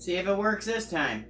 See if it works this time.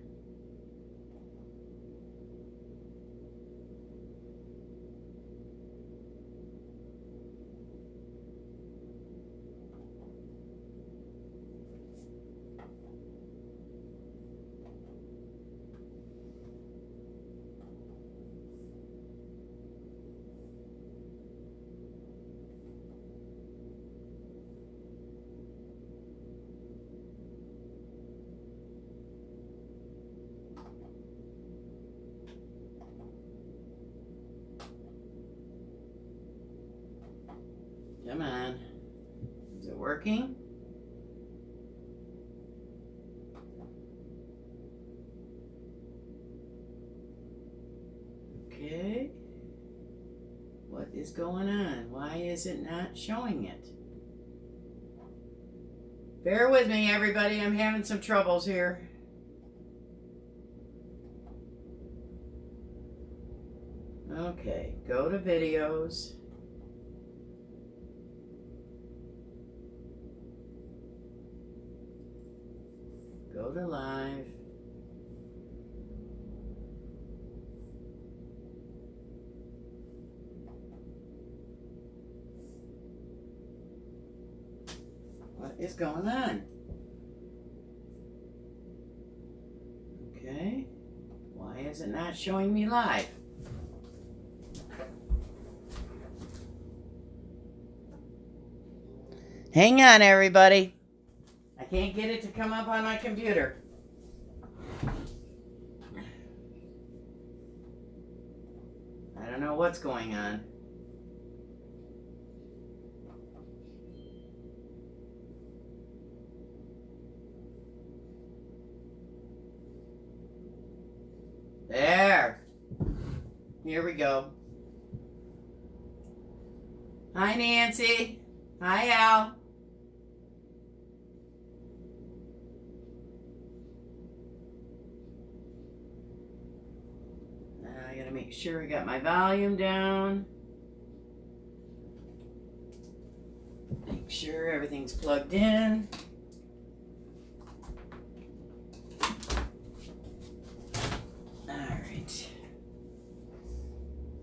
Come on. Is it working? Okay. What is going on? Why is it not showing it? Bear with me, everybody. I'm having some troubles here. Okay, go to videos. Go to live. What is going on? Okay. Why is it not showing me live? Hang on, everybody. I can't get it to come up on my computer. I don't know what's going on. There. Here we go. Hi, Nancy. Hi, Al. I gotta make sure I got my volume down. Make sure everything's plugged in. Alright.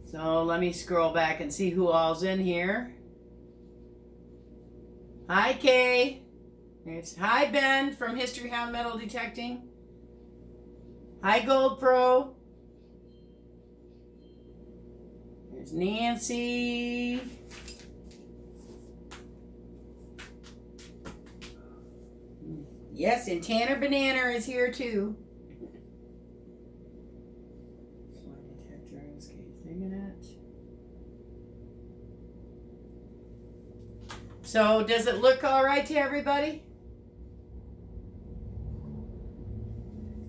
So let me scroll back and see who all's in here. Hi, Kay. Hi, Ben from History Hound Metal Detecting. Hi, Gold Pro. There's Nancy. Yes, and Tanner Banana is here too. So, does it look all right to everybody?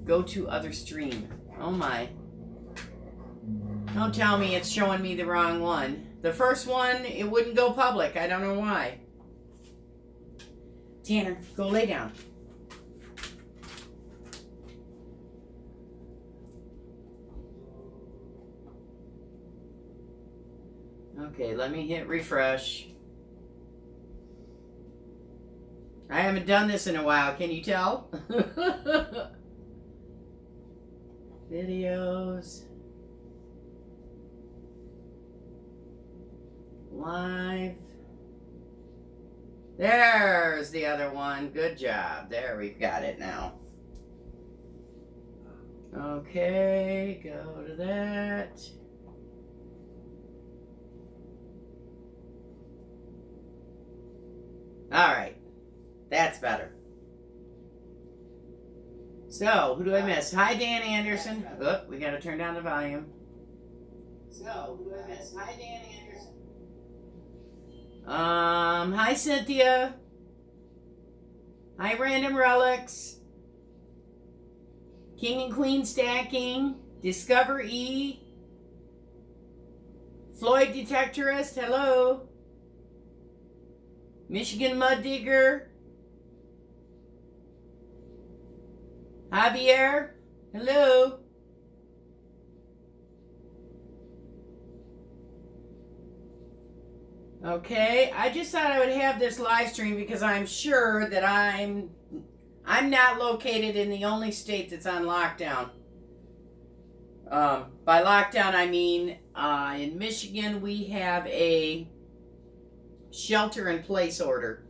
Go to other stream. Oh my. Don't tell me it's showing me the wrong one. The first one, it wouldn't go public. I don't know why. Tanner, go lay down. Okay, let me hit refresh. I haven't done this in a while, can you tell? Videos. Live. There's the other one. Good job. There, we've got it now. Okay, go to that. All right. That's better. So, who do I miss? Hi, Dan Anderson. Oh, we got to turn down the volume. So, who do I miss? Hi, Dan Anderson. Hi, Cynthia. Hi, Random Relics. King and Queen Stacking. Discover E. Floyd Detectorist. Hello. Michigan Mud Digger. Javier, hello. Okay, I just thought I would have this live stream because I'm sure that I'm I'm not located in the only state that's on lockdown. By lockdown, I mean in Michigan, we have a shelter-in-place order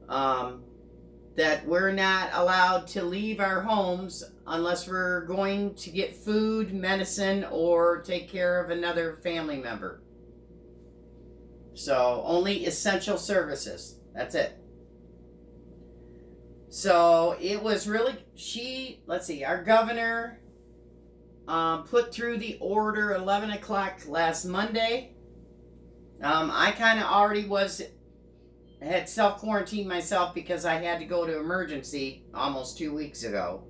that we're not allowed to leave our homes unless we're going to get food, medicine, or take care of another family member. So only essential services. That's it. So it was really, our governor put through the order 11 o'clock last Monday. I kind of already had self-quarantined myself because I had to go to emergency almost 2 weeks ago.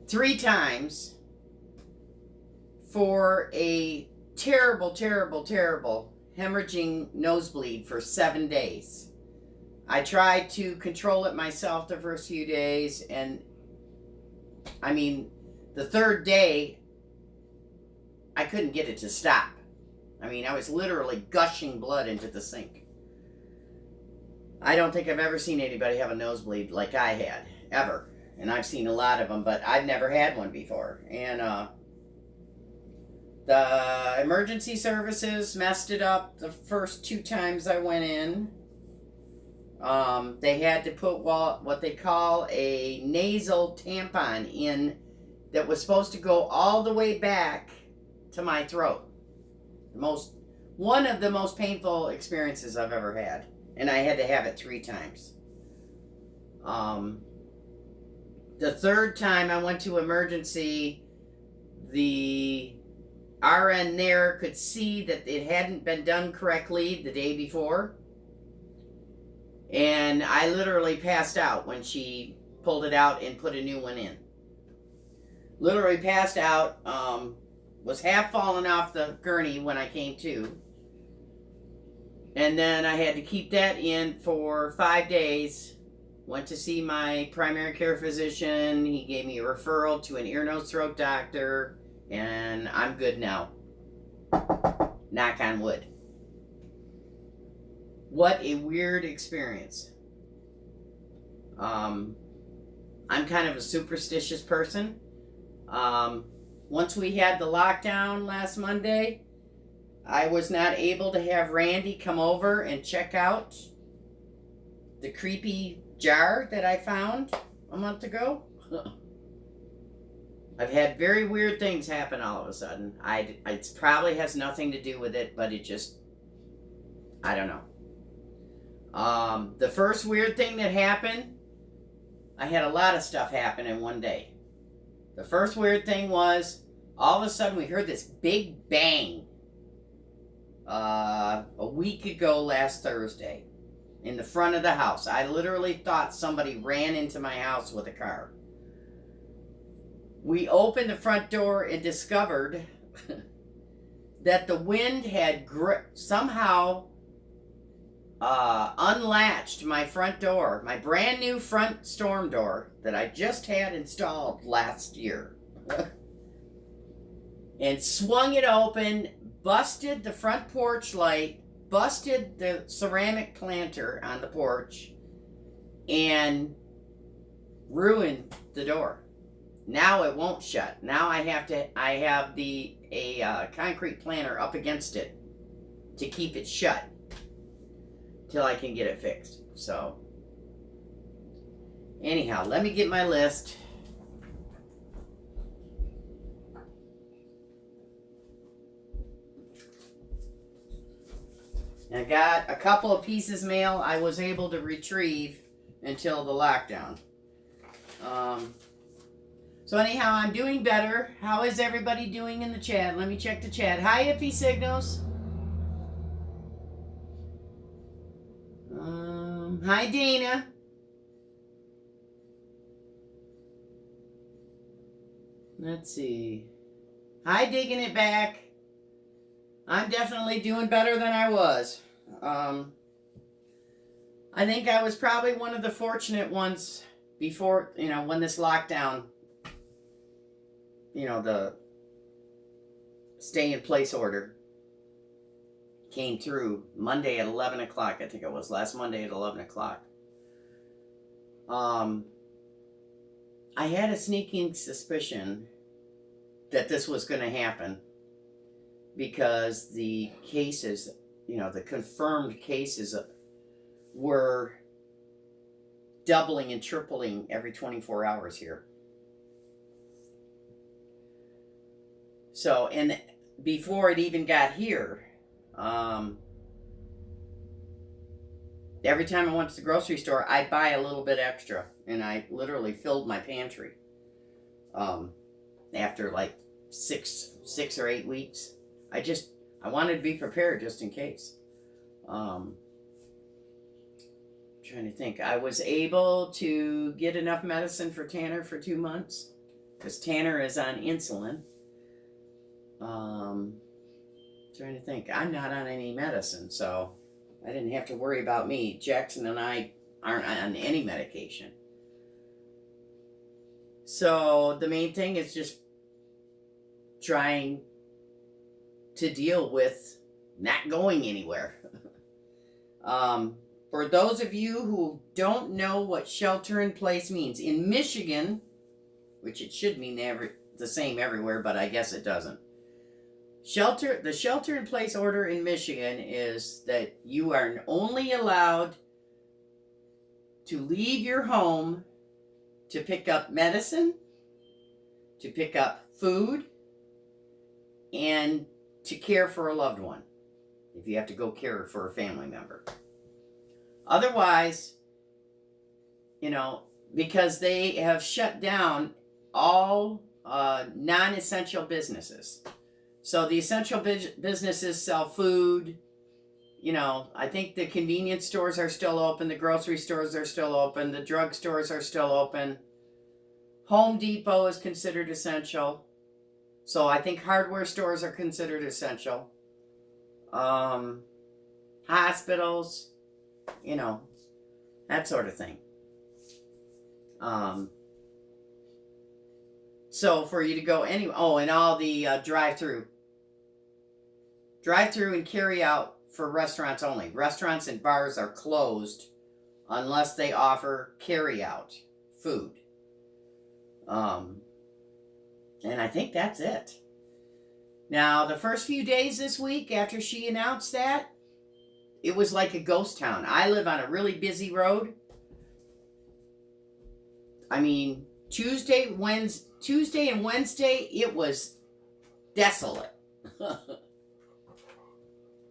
3 times for a terrible, terrible, terrible hemorrhaging nosebleed for 7 days. I tried to control it myself the first few days, and I mean, the 3rd day, I couldn't get it to stop. I mean, I was literally gushing blood into the sink. I don't think I've ever seen anybody have a nosebleed like I had, ever. And I've seen a lot of them, but I've never had one before. And the emergency services messed it up the first 2 times I went in. They had to put what they call a nasal tampon in that was supposed to go all the way back to my throat. One of the most painful experiences I've ever had. And I had to have it 3 times. The 3rd time I went to emergency, the RN there could see that it hadn't been done correctly the day before. And I literally passed out when she pulled it out and put a new one in. Literally passed out, was half falling off the gurney when I came to. And then I had to keep that in for 5 days. Went to see my primary care physician. He gave me a referral to an ear, nose, throat doctor. And I'm good now. Knock on wood. What a weird experience. I'm kind of a superstitious person. Once we had the lockdown last Monday, I was not able to have Randy come over and check out the creepy jar that I found a month ago. I've had very weird things happen all of a sudden. It probably has nothing to do with it, but it just, I don't know. The first weird thing that happened, I had a lot of stuff happen in one day. The first weird thing was, all of a sudden we heard this big bang. A week ago last Thursday in the front of the house. I literally thought somebody ran into my house with a car. We opened the front door and discovered that the wind had somehow unlatched my front door, my brand new front storm door that I just had installed last year. And swung it open, busted the front porch light, busted the ceramic planter on the porch, and ruined the door. Now it won't shut. Now I have a concrete planter up against it to keep it shut till I can get it fixed. So anyhow, let me get my list. I got a couple of pieces mail I was able to retrieve until the lockdown. So anyhow, I'm doing better. How is everybody doing in the chat? Let me check the chat. Hi, Iffy Signals. Hi, Dana. Let's see. Hi, Digging It Back. I'm definitely doing better than I was. I think I was probably one of the fortunate ones before, when this lockdown, the stay in place order came through Monday at 11 o'clock. I think it was last Monday at 11 o'clock. I had a sneaking suspicion that this was going to happen because the cases, the confirmed cases were doubling and tripling every 24 hours here. So, and before it even got here, every time I went to the grocery store, I'd buy a little bit extra, and I literally filled my pantry. After like six or 8 weeks, I wanted to be prepared just in case. Trying to think, I was able to get enough medicine for Tanner for 2 months because Tanner is on insulin. Trying to think, I'm not on any medicine, so I didn't have to worry about me. Jackson and I aren't on any medication. So the main thing is just trying to deal with not going anywhere. For those of you who don't know what shelter in place means, in Michigan, which it should mean the same everywhere, but I guess it doesn't. The shelter in place order in Michigan is that you are only allowed to leave your home to pick up medicine, to pick up food, and to care for a loved one, if you have to go care for a family member. Otherwise, because they have shut down all non-essential businesses. So the essential businesses sell food. I think the convenience stores are still open. The grocery stores are still open. The drug stores are still open. Home Depot is considered essential. So I think hardware stores are considered essential. Hospitals, that sort of thing. So for you to go anywhere, and all the drive-through and carry out for restaurants only. Restaurants and bars are closed unless they offer carry out food. And I think that's it. Now, the first few days this week after she announced that, it was like a ghost town. I live on a really busy road. I mean, Tuesday and Wednesday, it was desolate.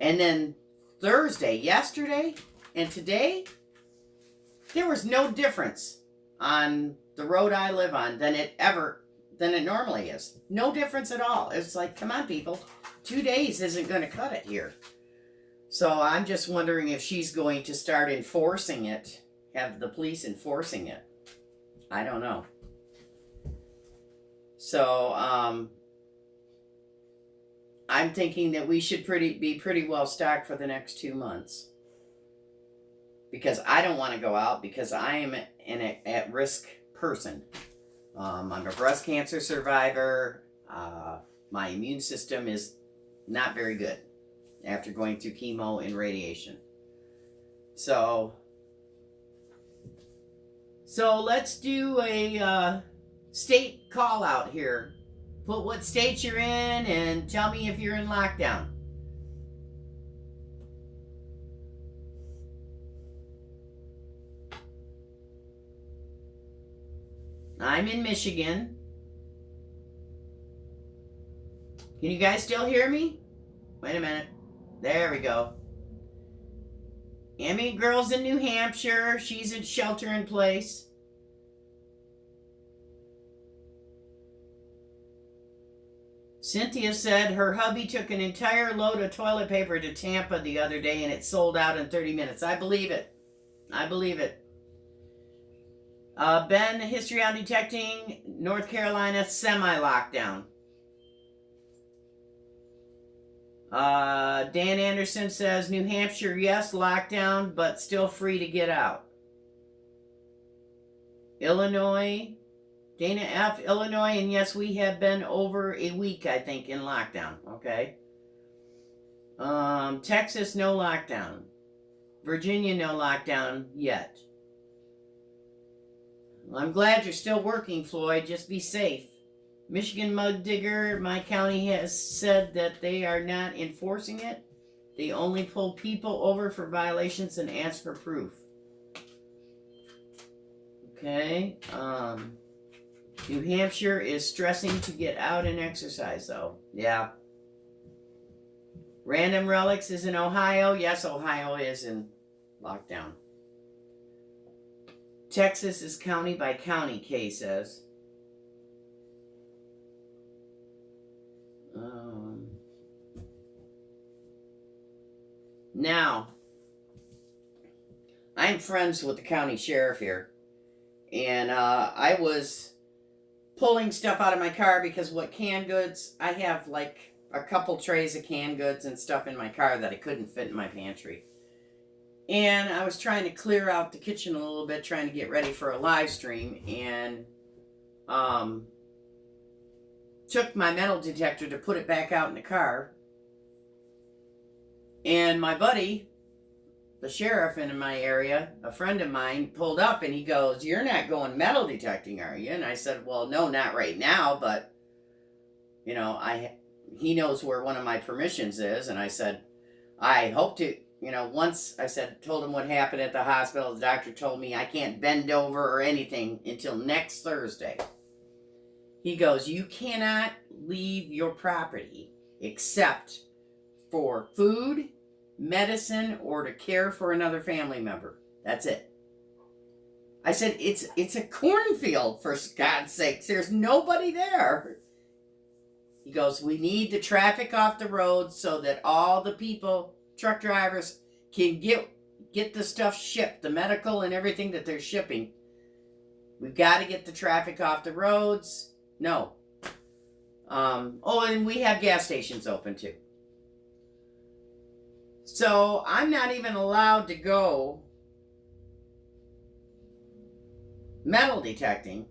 And then Thursday, yesterday, and today, there was no difference on the road I live on than it normally is. No difference at all. It's like, come on, people. 2 days isn't going to cut it here. So I'm just wondering if she's going to start enforcing it, have the police enforcing it. I don't know. So, I'm thinking that we should be pretty well stocked for the next 2 months. Because I don't want to go out because I am an at-risk person. I'm a breast cancer survivor. My immune system is not very good after going through chemo and radiation. So let's do a state call out here. Put what state you're in and tell me if you're in lockdown. I'm in Michigan. Can you guys still hear me? Wait a minute. There we go. Emmy girl's in New Hampshire. She's in shelter in place. Cynthia said her hubby took an entire load of toilet paper to Tampa the other day and it sold out in 30 minutes. I believe it. Ben, history on detecting North Carolina semi-lockdown. Dan Anderson says New Hampshire, yes, lockdown, but still free to get out. Illinois, Dana F., Illinois, and yes, we have been over a week, I think, in lockdown. Okay. Texas, no lockdown. Virginia, no lockdown yet. Well, I'm glad you're still working, Floyd. Just be safe. Michigan Mud Digger, my county has said that they are not enforcing it. They only pull people over for violations and ask for proof. Okay. New Hampshire is stressing to get out and exercise, though. Yeah. Random Relics is in Ohio. Yes, Ohio is in lockdown. Texas is county by county, Kay says. Now, I'm friends with the county sheriff here. And I was pulling stuff out of my car because what canned goods, I have like a couple trays of canned goods and stuff in my car that I couldn't fit in my pantry. And I was trying to clear out the kitchen a little bit, trying to get ready for a live stream, and took my metal detector to put it back out in the car. And my buddy, the sheriff in my area, a friend of mine, pulled up and he goes, "You're not going metal detecting, are you?" And I said, "Well, no, not right now, but you know, he knows where one of my permissions is." And I said, "I hope to, you know, once," I said, told him what happened at the hospital. The doctor told me I can't bend over or anything until next Thursday. He goes, "You cannot leave your property except for food, medicine, or to care for another family member. That's it." I said, it's a cornfield, for God's sakes. There's nobody there." He goes, "We need the traffic off the road so that all the people, truck drivers, can get the stuff shipped, the medical and everything that they're shipping. We've got to get the traffic off the roads." No. And we have gas stations open too. So I'm not even allowed to go metal detecting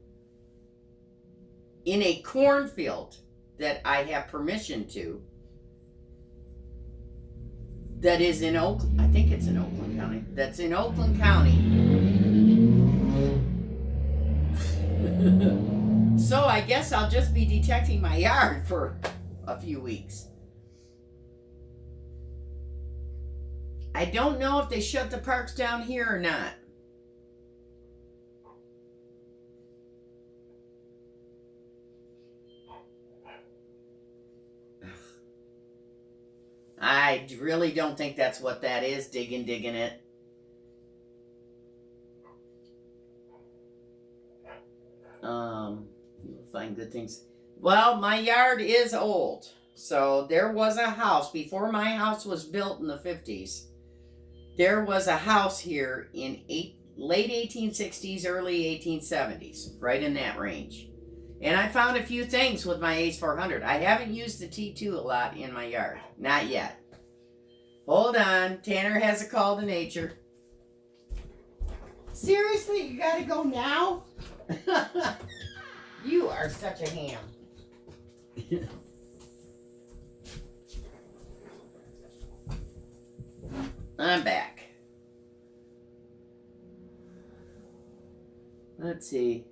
in a cornfield that I have permission to, that is in Oakland. I think it's in Oakland County. That's in Oakland County. So I guess I'll just be detecting my yard for a few weeks. I don't know if they shut the parks down here or not. I really don't think that's what that is, digging it. You'll find good things. Well, my yard is old. So there was a house, before my house was built in the 50s. There was a house here in late 1860s, early 1870s, right in that range. And I found a few things with my Ace 400. I haven't used the T2 a lot in my yard. Not yet. Hold on. Tanner has a call to nature. Seriously? You gotta go now? You are such a ham. I'm back. Let's see.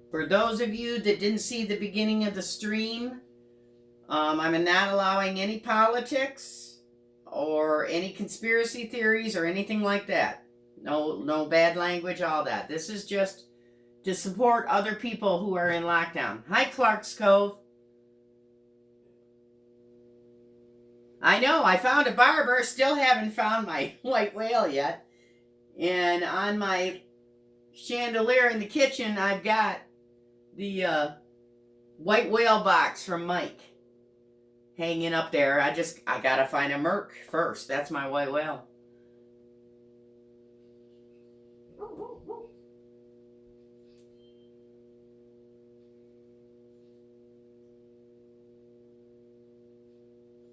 For those of you that didn't see the beginning of the stream, I'm not allowing any politics or any conspiracy theories or anything like that. No bad language, all that. This is just to support other people who are in lockdown. Hi, Clark's Cove. I know, I found a barber. Still haven't found my white whale yet. And on my chandelier in the kitchen, I've got the white whale box from Mike hanging up there. I gotta find a Merc first. That's my white whale.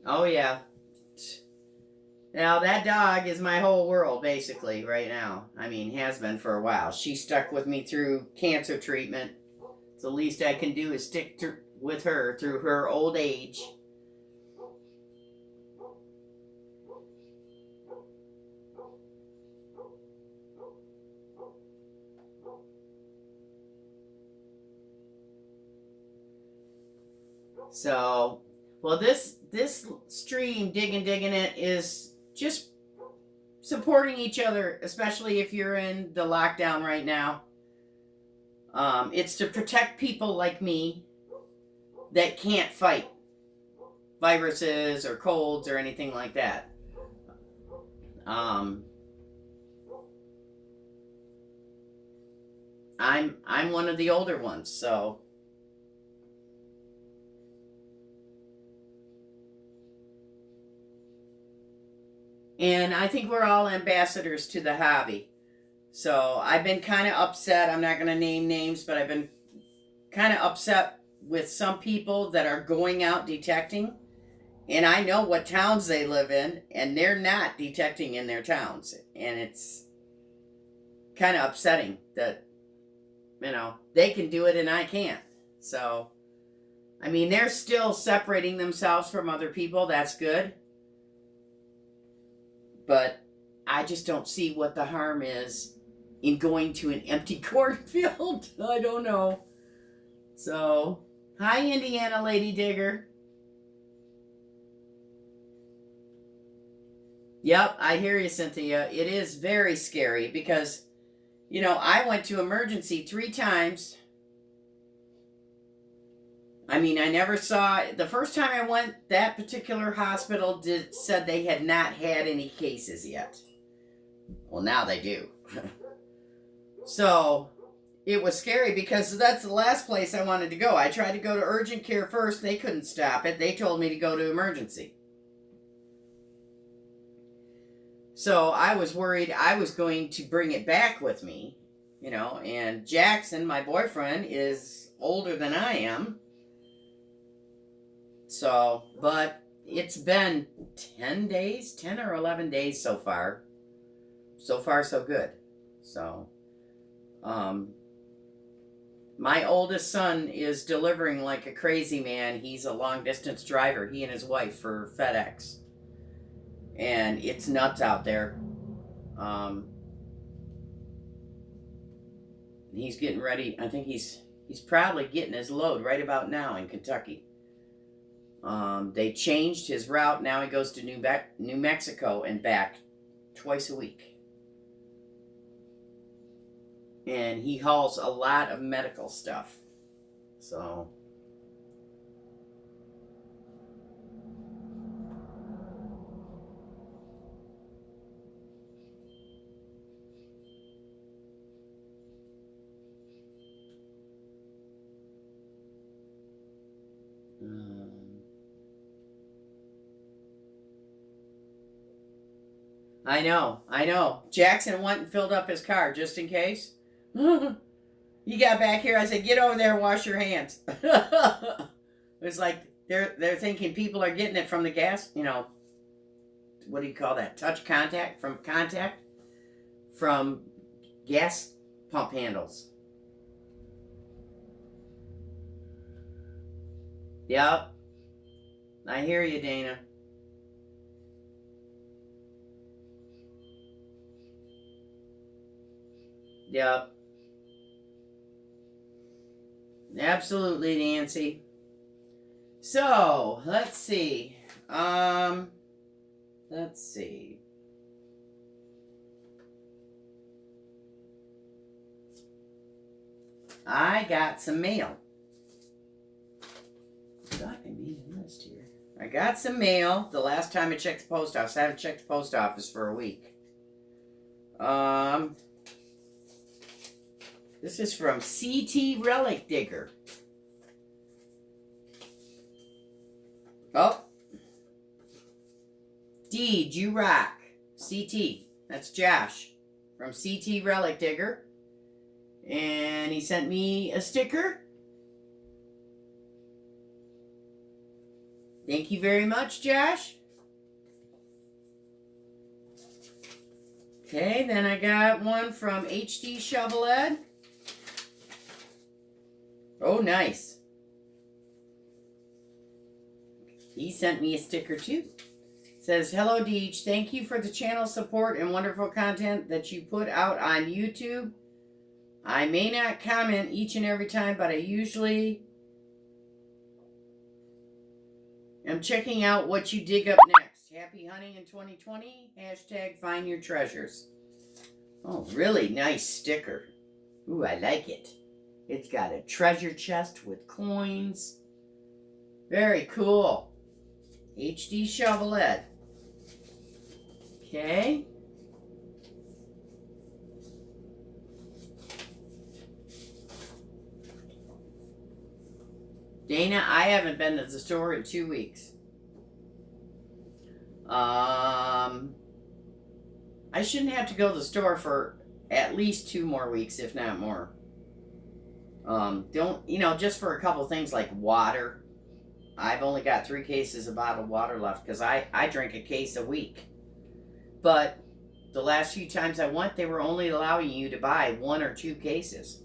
Oh yeah. Now that dog is my whole world basically right now. I mean, has been for a while. She stuck with me through cancer treatment. The least I can do is stick with her through her old age. So, well, this stream, digging it, is just supporting each other, especially if you're in the lockdown right now. It's to protect people like me that can't fight viruses or colds or anything like that. I'm one of the older ones, so and I think we're all ambassadors to the hobby. So I've been kind of upset. I'm not going to name names, but I've been kind of upset with some people that are going out detecting. And I know what towns they live in, and they're not detecting in their towns. And it's kind of upsetting that, they can do it and I can't. So, I mean, they're still separating themselves from other people. That's good. But I just don't see what the harm is in going to an empty cornfield. I don't know. So, hi, Indiana Lady Digger. Yep, I hear you, Cynthia. It is very scary because, I went to emergency 3 times. I mean, I never saw the first time I went. That particular hospital said they had not had any cases yet. Well, now they do. So it was scary because that's the last place I wanted to go. I tried to go to urgent care first. They couldn't stop it. They told me to go to emergency. So I was worried I was going to bring it back with me, and Jackson, my boyfriend, is older than I am. So, but it's been 10 or 11 days so far. So far, so good. So, my oldest son is delivering like a crazy man. He's a long distance driver, he and his wife, for FedEx. And it's nuts out there. He's getting ready. I think he's probably getting his load right about now in Kentucky. They changed his route. Now he goes to New Mexico and back twice a week. And he hauls a lot of medical stuff. So I know. Jackson went and filled up his car just in case. He got back here. I said, "Get over there and wash your hands." It's like they're thinking people are getting it from the gas. What do you call that? Touch contact from gas pump handles. Yep, I hear you, Dana. Yep. Absolutely, Nancy. So, let's see. Let's see. I got some mail. I thought I made a list here. I got some mail the last time I checked the post office. I haven't checked the post office for a week. This is from CT Relic Digger. Oh. Deed, you rock. CT. That's Josh from CT Relic Digger. And he sent me a sticker. Thank you very much, Josh. Okay, then I got one from HD Shovelhead. Oh, nice. He sent me a sticker too. It says, "Hello, Deej. Thank you for the channel support and wonderful content that you put out on YouTube. I may not comment each and every time, but I usually am checking out what you dig up next. Happy hunting in 2020. Hashtag find your treasures. Oh, really nice sticker. Ooh, I like it. It's got a treasure chest with coins. Very cool. HD Shovelette. Okay. Dana, I haven't been to the store in 2 weeks. I shouldn't have to go to the store for at least 2 more weeks, if not more. Just for a couple things like water. I've only got 3 cases of bottled water left because I drink a case a week. But the last few times I went, they were only allowing you to buy 1 or 2 cases.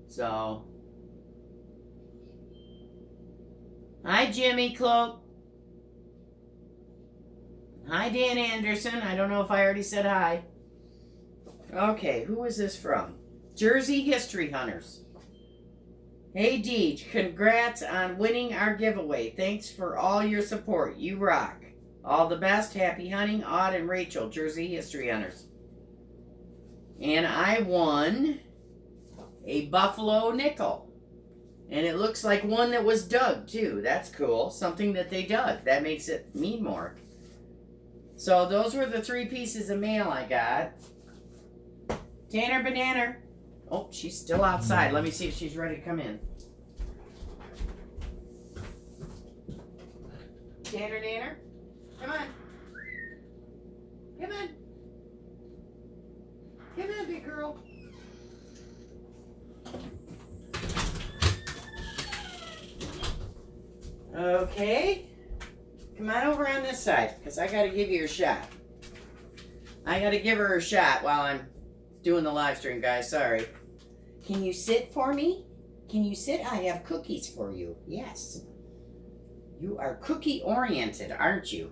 So, hi, Jimmy Cloak. Hi, Dan Anderson. I don't know if I already said hi. Okay, who is this from? Jersey History Hunters. Hey, Deej, congrats on winning our giveaway. Thanks for all your support. You rock. All the best. Happy hunting, Odd and Rachel, Jersey History Hunters. And I won a buffalo nickel. And it looks like one that was dug, too. That's cool. Something that they dug. That makes it mean more. So those were the 3 pieces of mail I got. Tanner Banana. Oh, she's still outside. Let me see if she's ready to come in. Tanner Nanner. Come on. Come on. Come on, big girl. Okay. Come on over on this side, because I got to give you a shot. I got to give her a shot while I'm doing the live stream, guys. Sorry. Can you sit for me? Can you sit? I have cookies for you. Yes. You are cookie oriented, aren't you?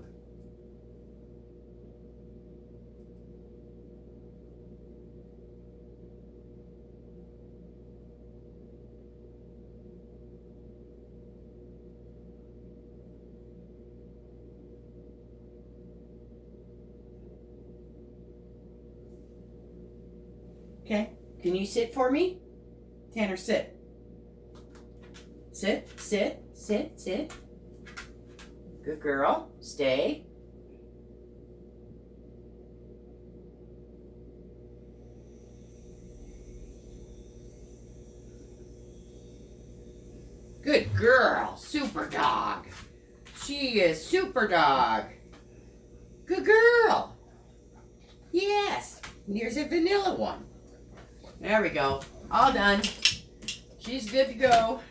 Okay. Can you sit for me? Tanner, sit. Sit, sit, sit, sit. Good girl. Stay. Good girl. Super dog. She is super dog. Good girl. Yes. Here's a vanilla one. There we go. All done. She's good to go.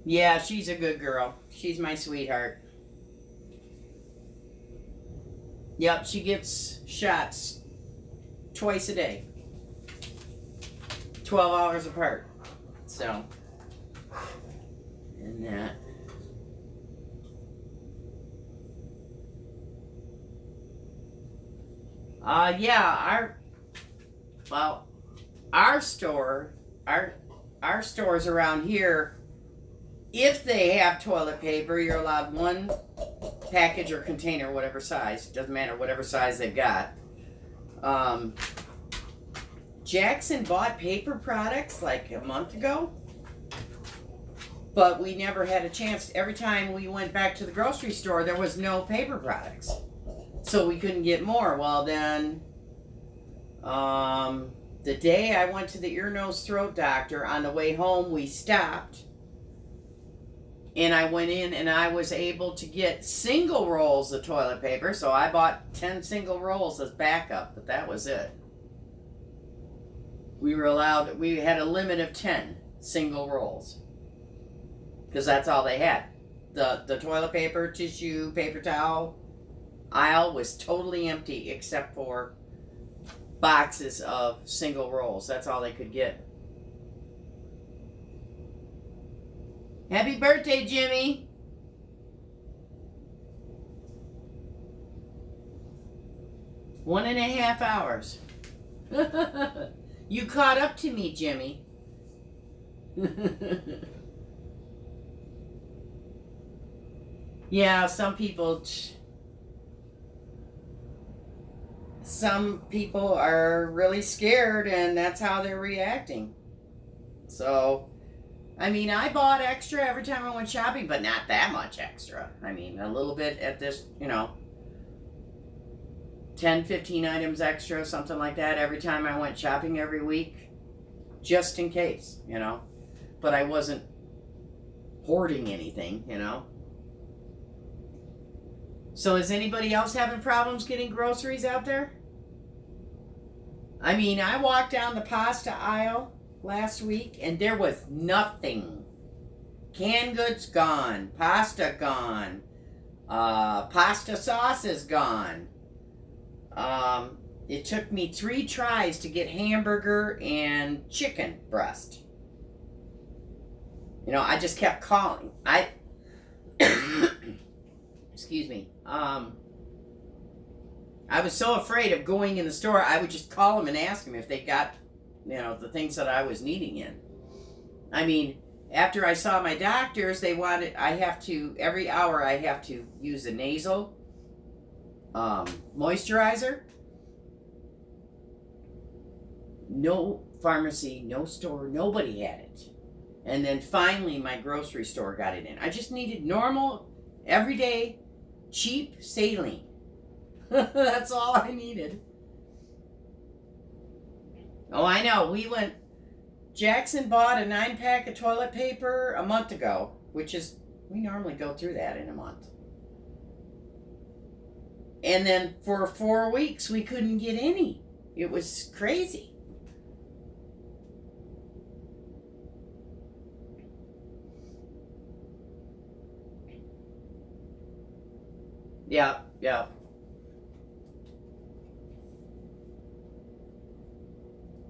Yeah, she's a good girl. She's my sweetheart. Yep, she gets shots twice a day. 12 hours apart. So, and that. Our stores around here, if they have toilet paper, you're allowed 1 package or container, whatever size. Doesn't matter, whatever size they've got. Jackson bought paper products like a month ago, but we never had a chance. Every time we went back to the grocery store, there was no paper products. So we couldn't get more. Well, then, the day I went to the ear, nose, throat doctor, on the way home, we stopped. And I went in and I was able to get single rolls of toilet paper. So I bought 10 single rolls as backup, but that was it. We had a limit of 10 single rolls. Because that's all they had. The toilet paper, tissue, paper towel aisle was totally empty except for boxes of single rolls. That's all they could get. Happy birthday, Jimmy. One and a half hours. You caught up to me, Jimmy. Yeah, some people are really scared, and that's how they're reacting. So, I mean, I bought extra every time I went shopping, but not that much extra. I mean, a little bit at this, 10, 15 items extra, something like that, every time I went shopping every week, just in case, But I wasn't hoarding anything, So is anybody else having problems getting groceries out there? I mean, I walked down the pasta aisle last week and there was nothing. Canned goods gone, pasta gone, pasta sauce is gone. It took me 3 tries to get hamburger and chicken breast. I just kept calling. Excuse me. I was so afraid of going in the store, I would just call them and ask them if they got, the things that I was needing in. I mean, after I saw my doctors, every hour I have to use a nasal moisturizer. No pharmacy, no store, nobody had it. And then finally my grocery store got it in. I just needed normal, everyday, cheap saline. That's all I needed. Oh, I know. Jackson bought a 9-pack of toilet paper a month ago, we normally go through that in a month. And then for 4 weeks, we couldn't get any. It was crazy. Yeah.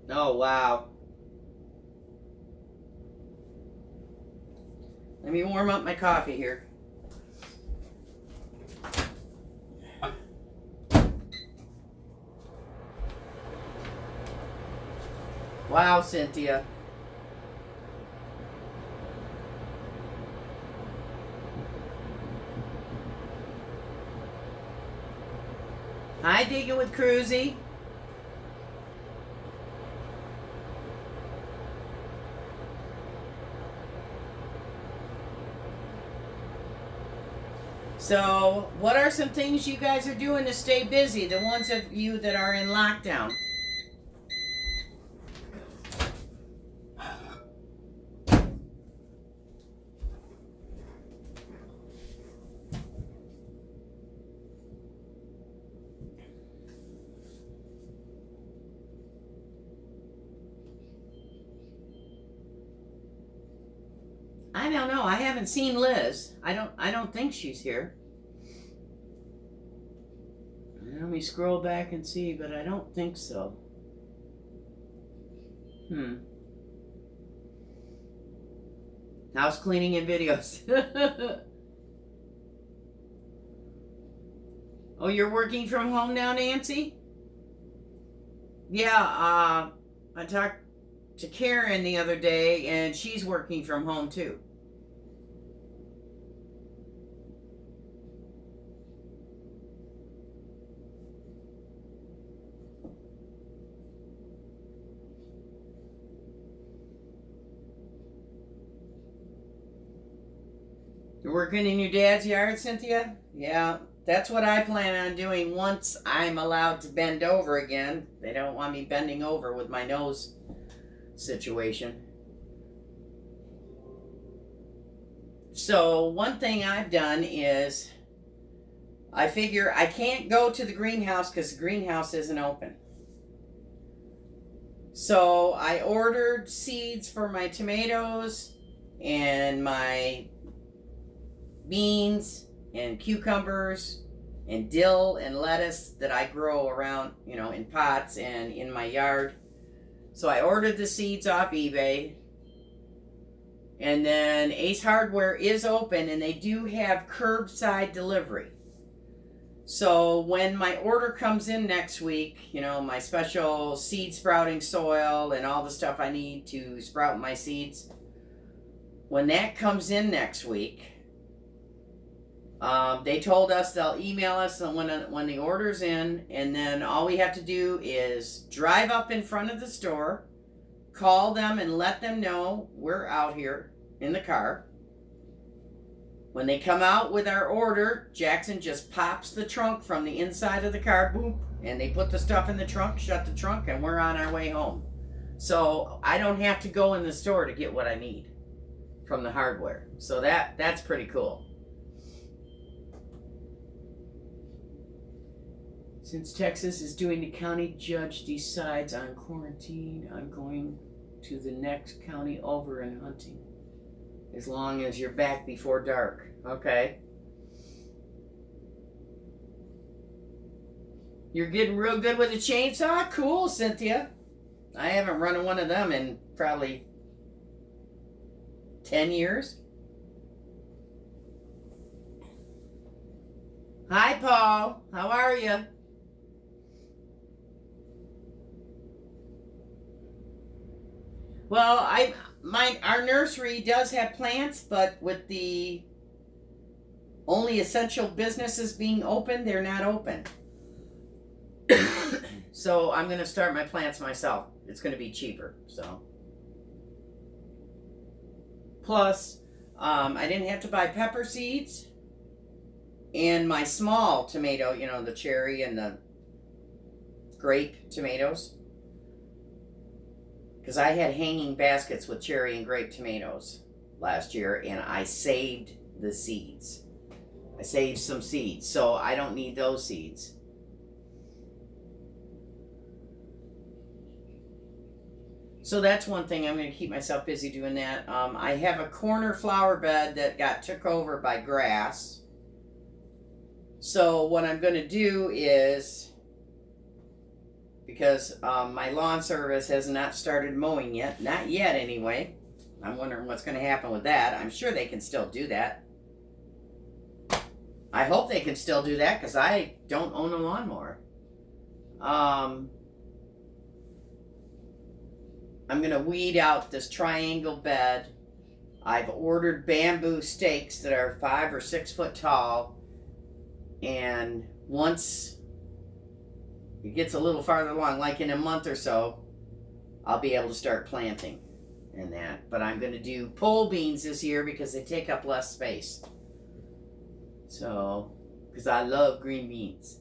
Oh, wow. Let me warm up my coffee here. Wow, Cynthia. Hi, Digging with Cruzy. So, what are some things you guys are doing to stay busy? The ones of you that are in lockdown. I don't know. I haven't seen Liz. I don't think she's here. Let me scroll back and see, but I don't think so. House cleaning and videos. Oh, you're working from home now, Nancy? Yeah, I talked to Karen the other day, and she's working from home too. You're working in your dad's yard, Cynthia? Yeah, that's what I plan on doing once I'm allowed to bend over again. They don't want me bending over with my nose situation. So one thing I've done is I figure I can't go to the greenhouse because the greenhouse isn't open. So I ordered seeds for my tomatoes and my beans and cucumbers and dill and lettuce that I grow around, in pots and in my yard. So I ordered the seeds off eBay. And then Ace Hardware is open and they do have curbside delivery. So when my order comes in next week, you know, my special seed sprouting soil and all the stuff I need to sprout my seeds, when that comes in next week, they told us they'll email us when the order's in, and then all we have to do is drive up in front of the store, call them and let them know we're out here in the car. When they come out with our order, Jackson just pops the trunk from the inside of the car, boom, and they put the stuff in the trunk, shut the trunk, and we're on our way home. So I don't have to go in the store to get what I need from the hardware. So that's pretty cool. Since Texas is doing the county judge decides on quarantine, I'm going to the next county over and hunting. As long as you're back before dark. Okay. You're getting real good with a chainsaw? Cool, Cynthia. I haven't run one of them in probably 10 years. Hi, Paul. How are you? Well, our nursery does have plants, but with the only essential businesses being open, they're not open. So I'm going to start my plants myself. It's going to be cheaper. So plus, I didn't have to buy pepper seeds, and my small tomato, you know, the cherry and the grape tomatoes. Because I had hanging baskets with cherry and grape tomatoes last year, and I saved the seeds. I saved some seeds, so I don't need those seeds. So that's one thing. I'm going to keep myself busy doing that. I have a corner flower bed that took over by grass. So what I'm going to do is, because my lawn service has not started mowing yet. Not yet, anyway. I'm wondering what's going to happen with that. I'm sure they can still do that. I hope they can still do that, because I don't own a lawnmower. I'm going to weed out this triangle bed. I've ordered bamboo stakes that are 5 or 6 foot tall. And once it gets a little farther along, like in a month or so, I'll be able to start planting and that. But I'm going to do pole beans this year because they take up less space. So, because I love green beans.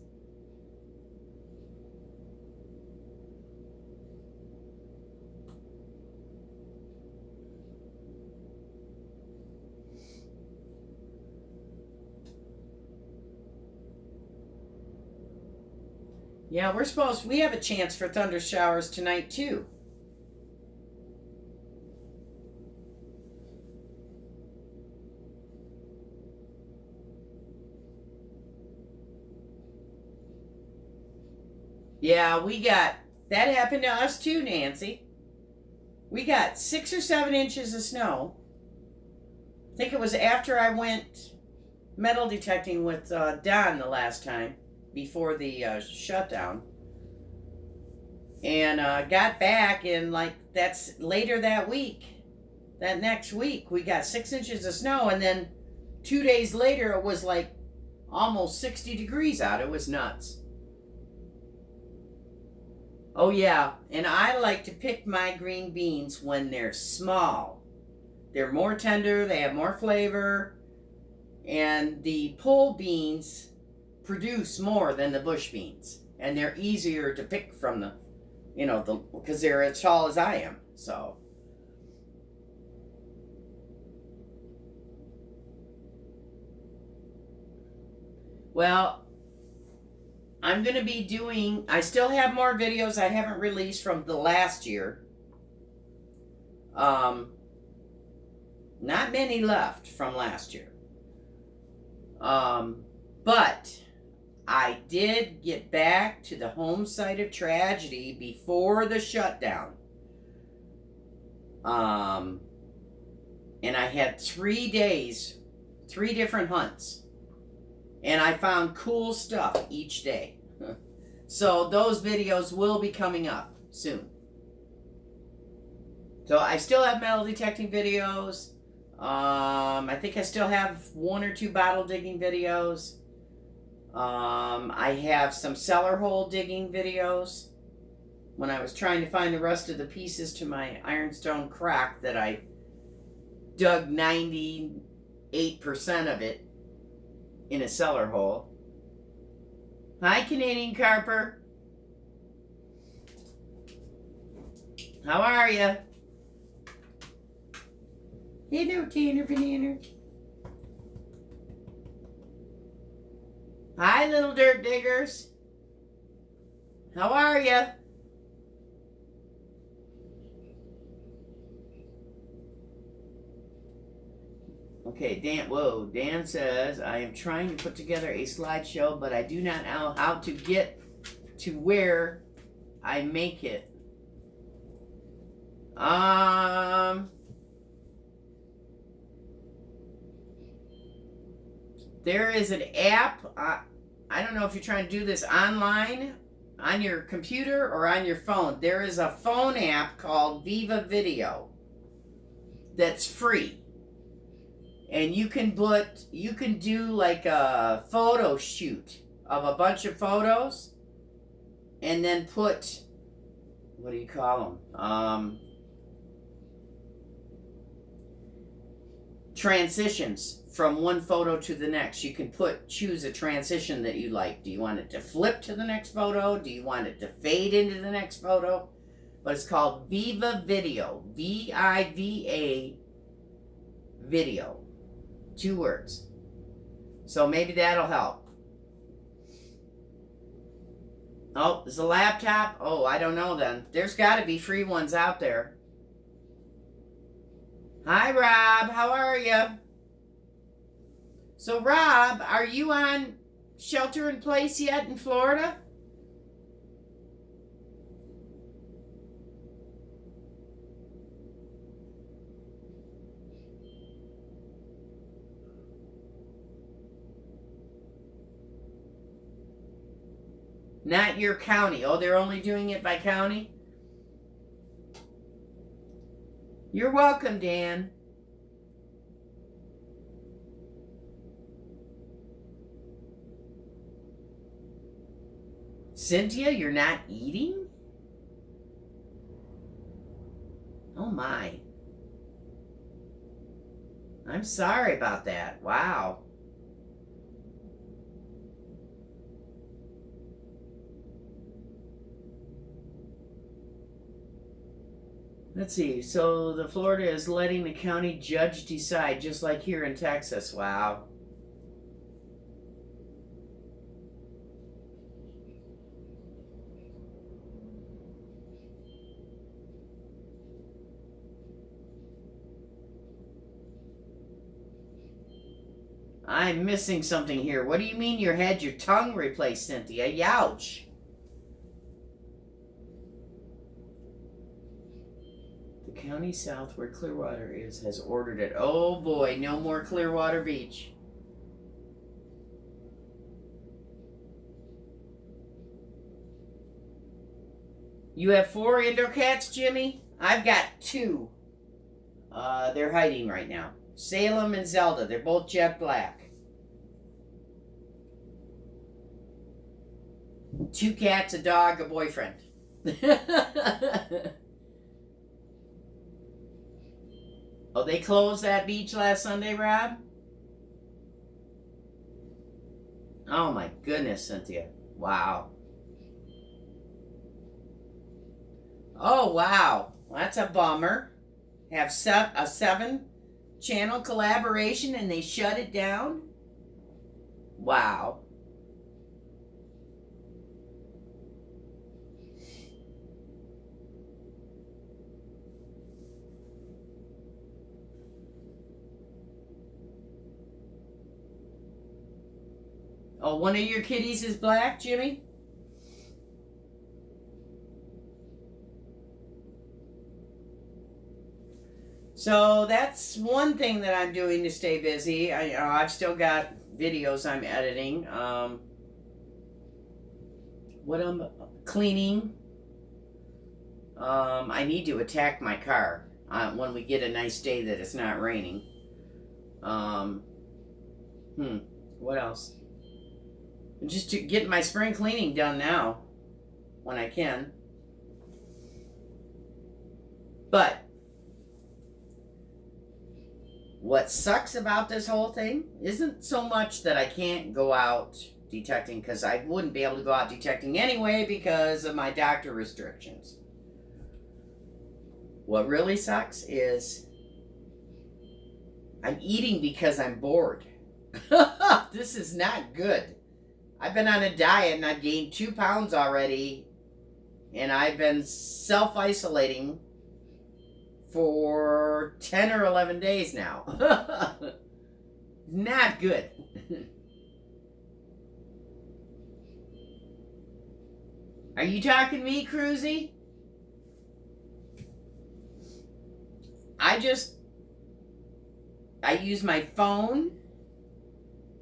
Yeah, we have a chance for thunder showers tonight too. Yeah, that happened to us too, Nancy. We got 6 or 7 inches of snow. I think it was after I went metal detecting with Don the last time, before the shutdown, and got back, and that's later that week. That next week we got 6 inches of snow, and then 2 days later it was like almost 60 degrees out. It was nuts. Oh yeah, and I like to pick my green beans when they're small. They're more tender, they have more flavor, and the pole beans produce more than the bush beans, and they're easier to pick from because they're as tall as I am. So well, I'm going to be I still have more videos I haven't released from the last year. Not many left from last year. But I did get back to the home site of tragedy before the shutdown. And I had 3 days, 3 different hunts. And I found cool stuff each day. So those videos will be coming up soon. So I still have metal detecting videos. I think I still have 1 or 2 bottle digging videos. I have some cellar hole digging videos. When I was trying to find the rest of the pieces to my ironstone crock that I dug 98% of it in a cellar hole. Hi, Canadian Carper. How are you? Hey there, Tanner Banana. Hi, little dirt diggers. How are you? Okay, Dan says, I am trying to put together a slideshow, but I do not know how to get to where I make it. There is an app. I don't know if you're trying to do this online on your computer or on your phone. There is a phone app called Viva Video that's free. And you can do like a photo shoot of a bunch of photos and then put, what do you call them? Transitions from one photo to the next. You can choose a transition that you like. Do you want it to flip to the next photo? Do you want it to fade into the next photo? But it's called Viva Video. VIVA Video. 2 words. So maybe that'll help. Oh, is the laptop? Oh, I don't know then. There's got to be free ones out there. Hi, Rob. How are you? So, Rob, are you on shelter in place yet in Florida? Not your county. Oh, they're only doing it by county? You're welcome, Dan. Cynthia, you're not eating? Oh my. I'm sorry about that. Wow. Let's see. So the Florida is letting the county judge decide, just like here in Texas. Wow. I'm missing something here. What do you mean you had your tongue replaced, Cynthia? Youch. The county south where Clearwater is has ordered it. Oh boy, no more Clearwater Beach. You have 4 indoor cats, Jimmy? I've got 2. They're hiding right now. Salem and Zelda. They're both jet black. 2 cats, a dog, a boyfriend. Oh, they closed that beach last Sunday, Rob? Oh my goodness, Cynthia. Wow. Oh, wow. Well, that's a bummer. Have a 7-channel collaboration and they shut it down? Wow. Oh, one of your kitties is black, Jimmy? So that's one thing that I'm doing to stay busy. I've still got videos I'm editing. What I'm cleaning. I need to attack my car when we get a nice day that it's not raining. What else? Just getting my spring cleaning done now, when I can. But what sucks about this whole thing isn't so much that I can't go out detecting, because I wouldn't be able to go out detecting anyway because of my doctor restrictions. What really sucks is I'm eating because I'm bored. This is not good. I've been on a diet and I've gained 2 pounds already, and I've been self-isolating for 10 or 11 days now. Not good. Are you talking to me, Cruzy? I use my phone.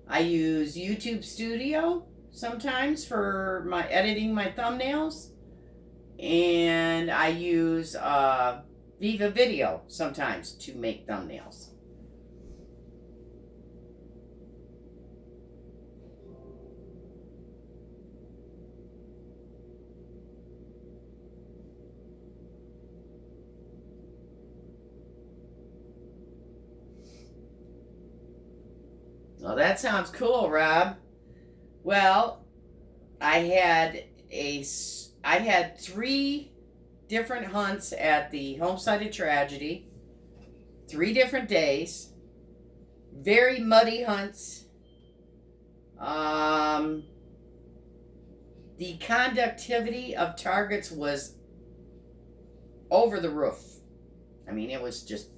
I use YouTube Studio sometimes for editing my thumbnails. And I use Viva Video sometimes to make thumbnails. Well, that sounds cool, Rob. Well, I had 3 different hunts at the Homesite of Tragedy. 3 different days. Very muddy hunts. The conductivity of targets was over the roof. I mean, it was just...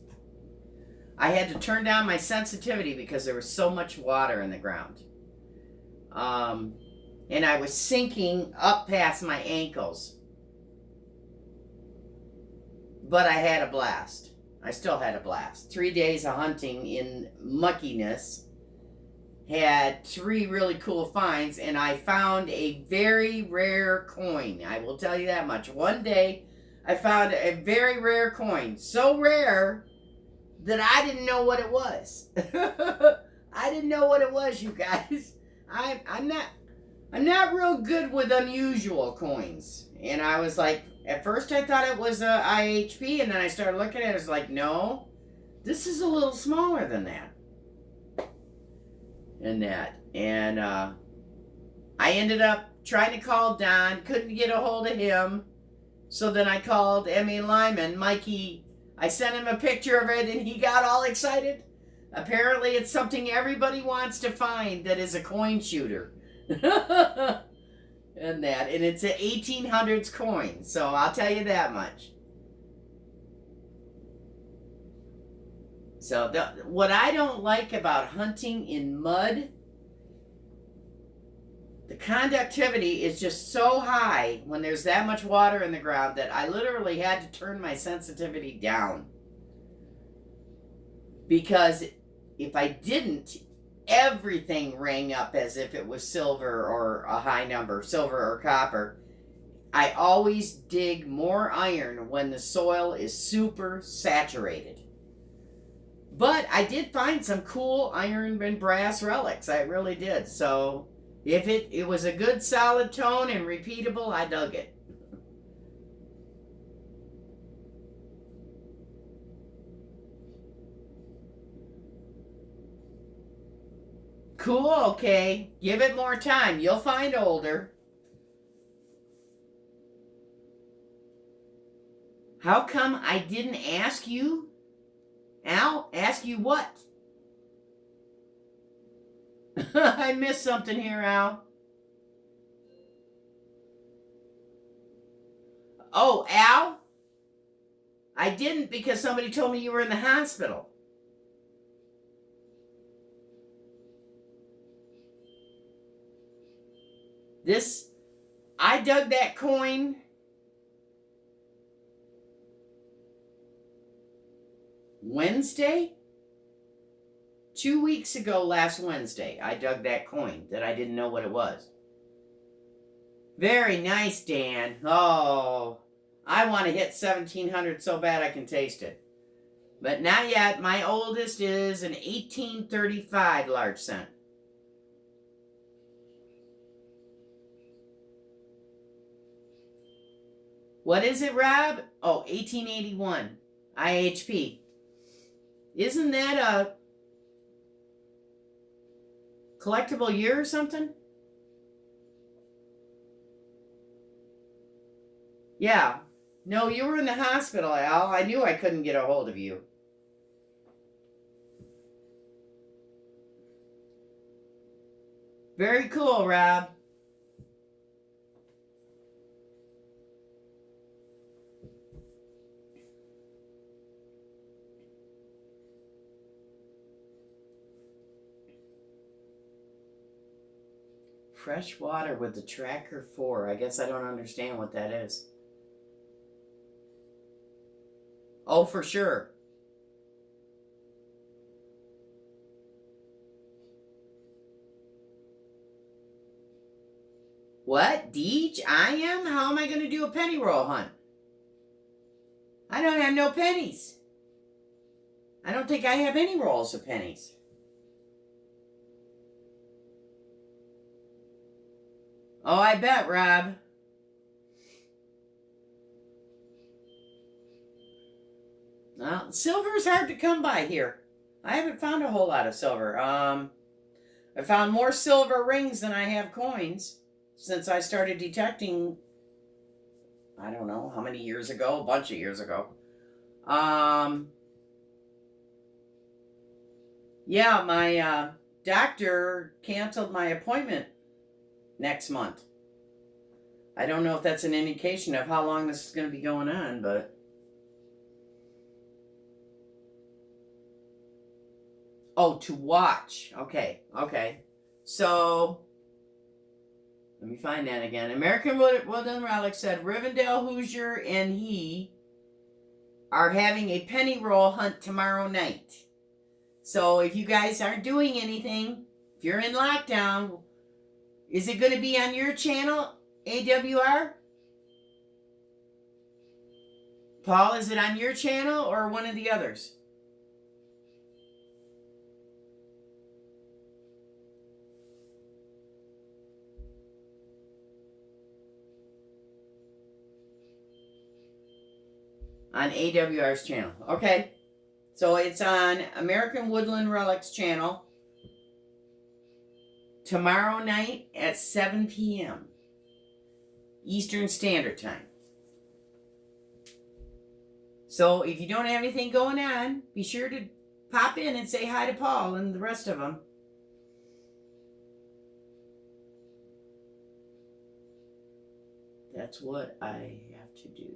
I had to turn down my sensitivity because there was so much water in the ground. And I was sinking up past my ankles. But I had a blast. I still had a blast. 3 days of hunting in muckiness. Had 3 really cool finds, and I found a very rare coin. I will tell you that much. One day, I found a very rare coin. So rare that I didn't know what it was. I didn't know what it was, you guys. I'm not real good with unusual coins. And I was like, at first I thought it was a IHP, and then I started looking at it. I was like, no, this is a little smaller than that. And I ended up trying to call Don, couldn't get a hold of him. So then I called Emmy Lyman. Mikey, I sent him a picture of it, and he got all excited. Apparently it's something everybody wants to find that is a coin shooter. And it's an 1800s coin, so I'll tell you that much. So what I don't like about hunting in mud, the conductivity is just so high when there's that much water in the ground that I literally had to turn my sensitivity down. Because if I didn't, everything rang up as if it was silver or a high number, silver or copper. I always dig more iron when the soil is super saturated. But I did find some cool iron and brass relics. I really did. So if it was a good solid tone and repeatable, I dug it. Cool, okay. Give it more time. You'll find older. How come I didn't ask you? Al, ask you what? I missed something here, Al. Oh, Al? I didn't because somebody told me you were in the hospital. I dug that coin Wednesday? 2 weeks ago, last Wednesday, I dug that coin that I didn't know what it was. Very nice, Dan. Oh, I want to hit 1700 so bad I can taste it. But not yet. My oldest is an 1835 large cent. What is it, Rob? Oh, 1881. IHP. Isn't that a collectible year or something? Yeah. No, you were in the hospital, Al. I knew I couldn't get a hold of you. Very cool, Rob. Fresh water with the Tracker 4. I guess I don't understand what that is. Oh, for sure. What? Deej? I am? How am I going to do a penny roll hunt? I don't have no pennies. I don't think I have any rolls of pennies. Oh, I bet, Rob. Well, silver is hard to come by here. I haven't found a whole lot of silver. I found more silver rings than I have coins since I started detecting, I don't know how many years ago, a bunch of years ago. Yeah, my doctor canceled my appointment next month. I don't know if that's an indication of how long this is going to be going on, but oh, to watch. Okay. So let me find that again. American Woodland Relic said Rivendell Hoosier and he are having a penny roll hunt tomorrow night. So if you guys aren't doing anything, if you're in lockdown, is it going to be on your channel, AWR? Paul, is it on your channel or one of the others? On AWR's channel. Okay. So it's on American Woodland Relics channel tomorrow night at 7 p.m. Eastern Standard Time. So if you don't have anything going on, be sure to pop in and say hi to Paul and the rest of them. That's what I have to do.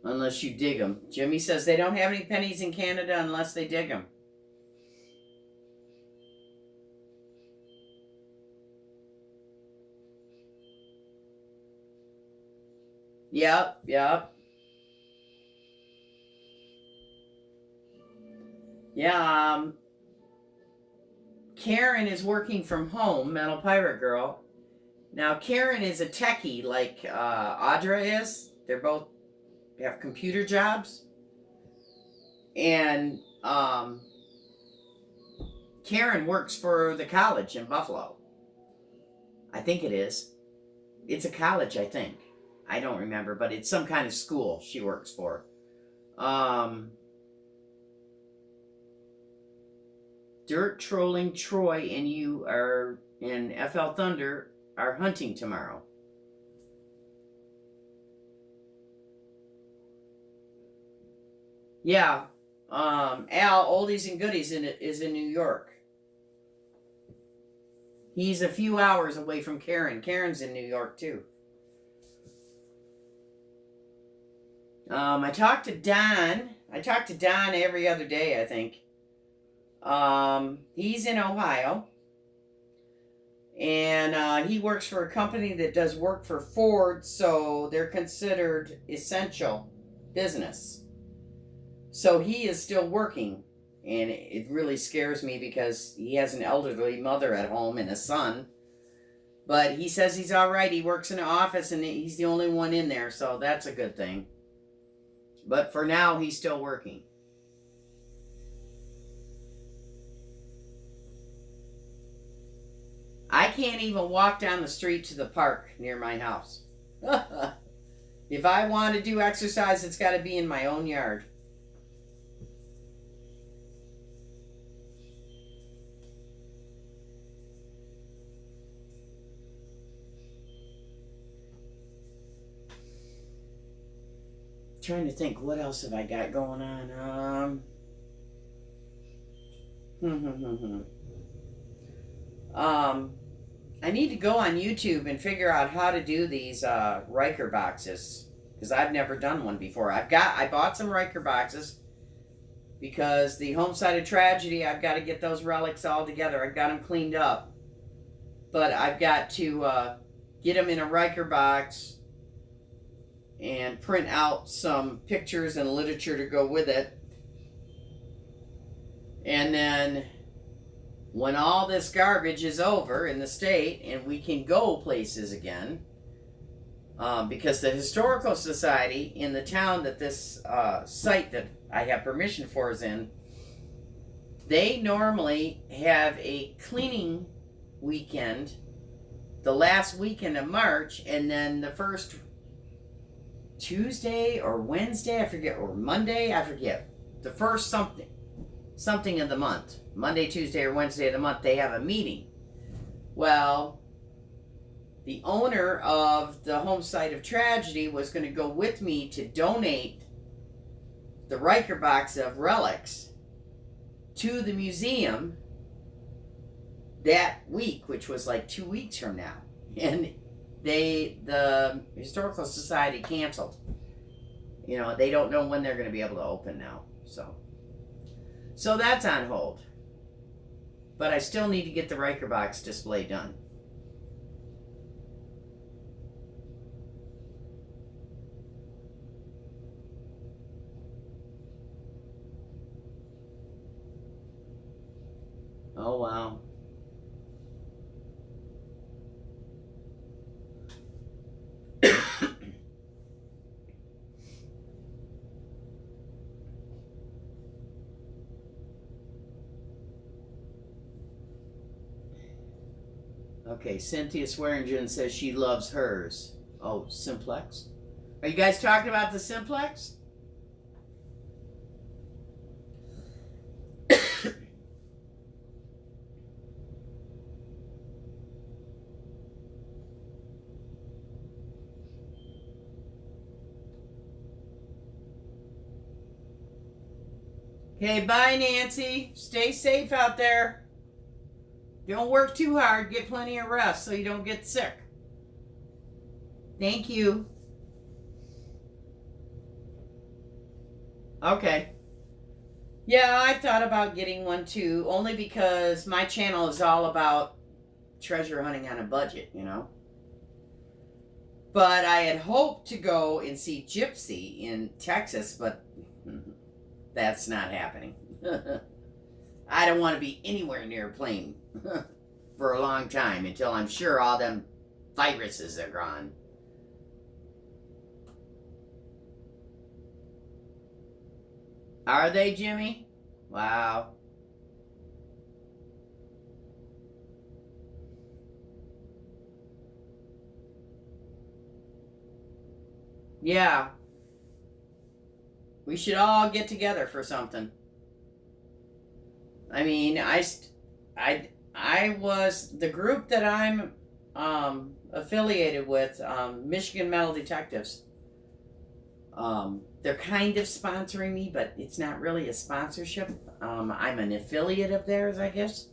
Unless you dig them. Jimmy says they don't have any pennies in Canada unless they dig them. Yep. Yeah, Karen is working from home, Metal Pirate Girl. Now, Karen is a techie like Audra is. They're both have computer jobs. And Karen works for the college in Buffalo. I think it is. It's a college, I think. I don't remember, but it's some kind of school she works for. Dirt Trolling Troy and you are in FL Thunder are hunting tomorrow. Yeah. Al, Oldies and Goodies is in New York. He's a few hours away from Karen. Karen's in New York too. I talked to Don. I talk to Don every other day, I think. He's in Ohio, and he works for a company that does work for Ford, so they're considered essential business. So he is still working, and it really scares me because he has an elderly mother at home and a son. But he says he's all right. He works in an office, and he's the only one in there, so that's a good thing. But for now, he's still working. I can't even walk down the street to the park near my house. If I want to do exercise, it's got to be in my own yard. Trying to think, what else have I got going on? I need to go on YouTube and figure out how to do these Riker boxes, because I've never done one before. I bought some Riker boxes because the home site of tragedy, I've got to get those relics all together. I've got them cleaned up, but I've got to get them in a Riker box and print out some pictures and literature to go with it. And then when all this garbage is over in the state and we can go places again, because the Historical Society in the town that this site that I have permission for is in, they normally have a cleaning weekend the last weekend of March, and then the first Tuesday or Wednesday, I forget, or Monday, I forget, the first something of the month, Monday, Tuesday, or Wednesday of the month, they have a meeting. Well, the owner of the home site of tragedy was going to go with me to donate the Riker box of relics to the museum that week, which was like 2 weeks from now. And the Historical Society canceled. You know, they don't know when they're going to be able to open now. So that's on hold. But I still need to get the Riker box display done. Oh, wow. Okay, Cynthia Swearingen says she loves hers. Oh, Simplex? Are you guys talking about the Simplex? Okay, bye, Nancy. Stay safe out there. Don't work too hard. Get plenty of rest so you don't get sick. Thank you. Okay. Yeah, I've thought about getting one too, only because my channel is all about treasure hunting on a budget, you know. But I had hoped to go and see Gypsy in Texas, but that's not happening. I don't want to be anywhere near a plane for a long time until I'm sure all them viruses are gone. Are they, Jimmy? Wow. Yeah. We should all get together for something. I mean, I was the group that I'm affiliated with, Michigan Metal Detectives. They're kind of sponsoring me, but it's not really a sponsorship. I'm an affiliate of theirs, I guess.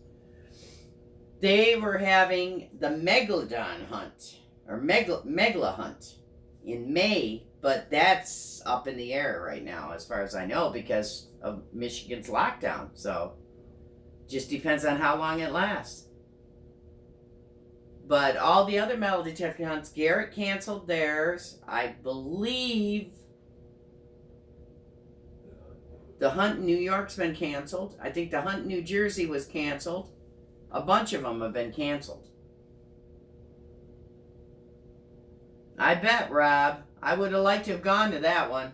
They were having the Megalodon hunt, or Megla hunt, in May, but that's up in the air right now, as far as I know, because of Michigan's lockdown. So Just depends on how long it lasts. But all the other metal detector hunts, Garrett canceled theirs. I believe the hunt in New York's been canceled. I think the hunt in New Jersey was canceled. A bunch of them have been canceled. I bet, Rob. I would have liked to have gone to that one.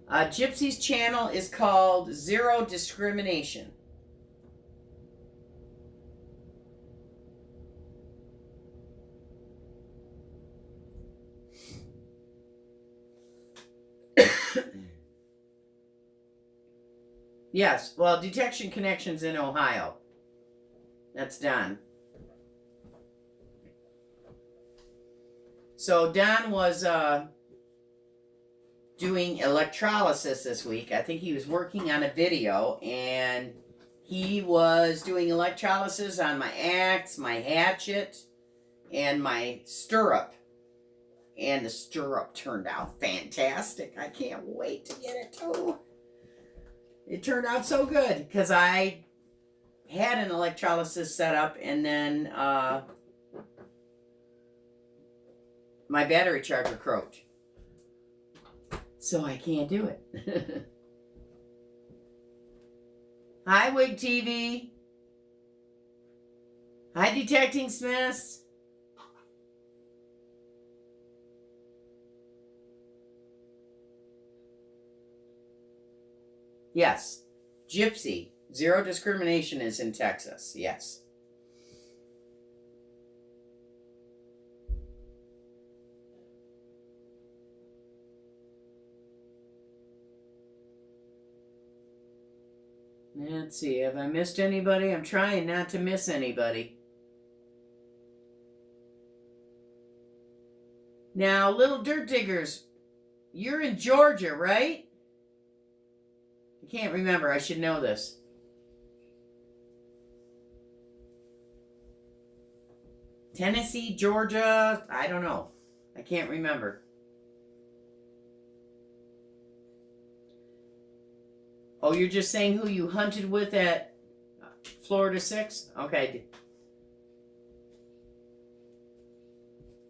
Gypsy's channel is called Zero Discrimination. Yes, well, Detection Connections in Ohio. That's done. So Don was doing electrolysis this week. I think he was working on a video, and he was doing electrolysis on my axe, my hatchet, and my stirrup. And the stirrup turned out fantastic. I can't wait to get it too. It turned out so good because I had an electrolysis set up, and then my battery charger croaked. So I can't do it. Hi, Wig TV. Hi, Detecting Smiths. Yes, Gypsy. Zero Discrimination is in Texas. Yes. Let's see. Have I missed anybody? I'm trying not to miss anybody. Now, Little Dirt Diggers, you're in Georgia, right? I can't remember. I should know this. Tennessee, Georgia, I don't know. I can't remember. Oh, you're just saying who you hunted with at Florida 6? Okay.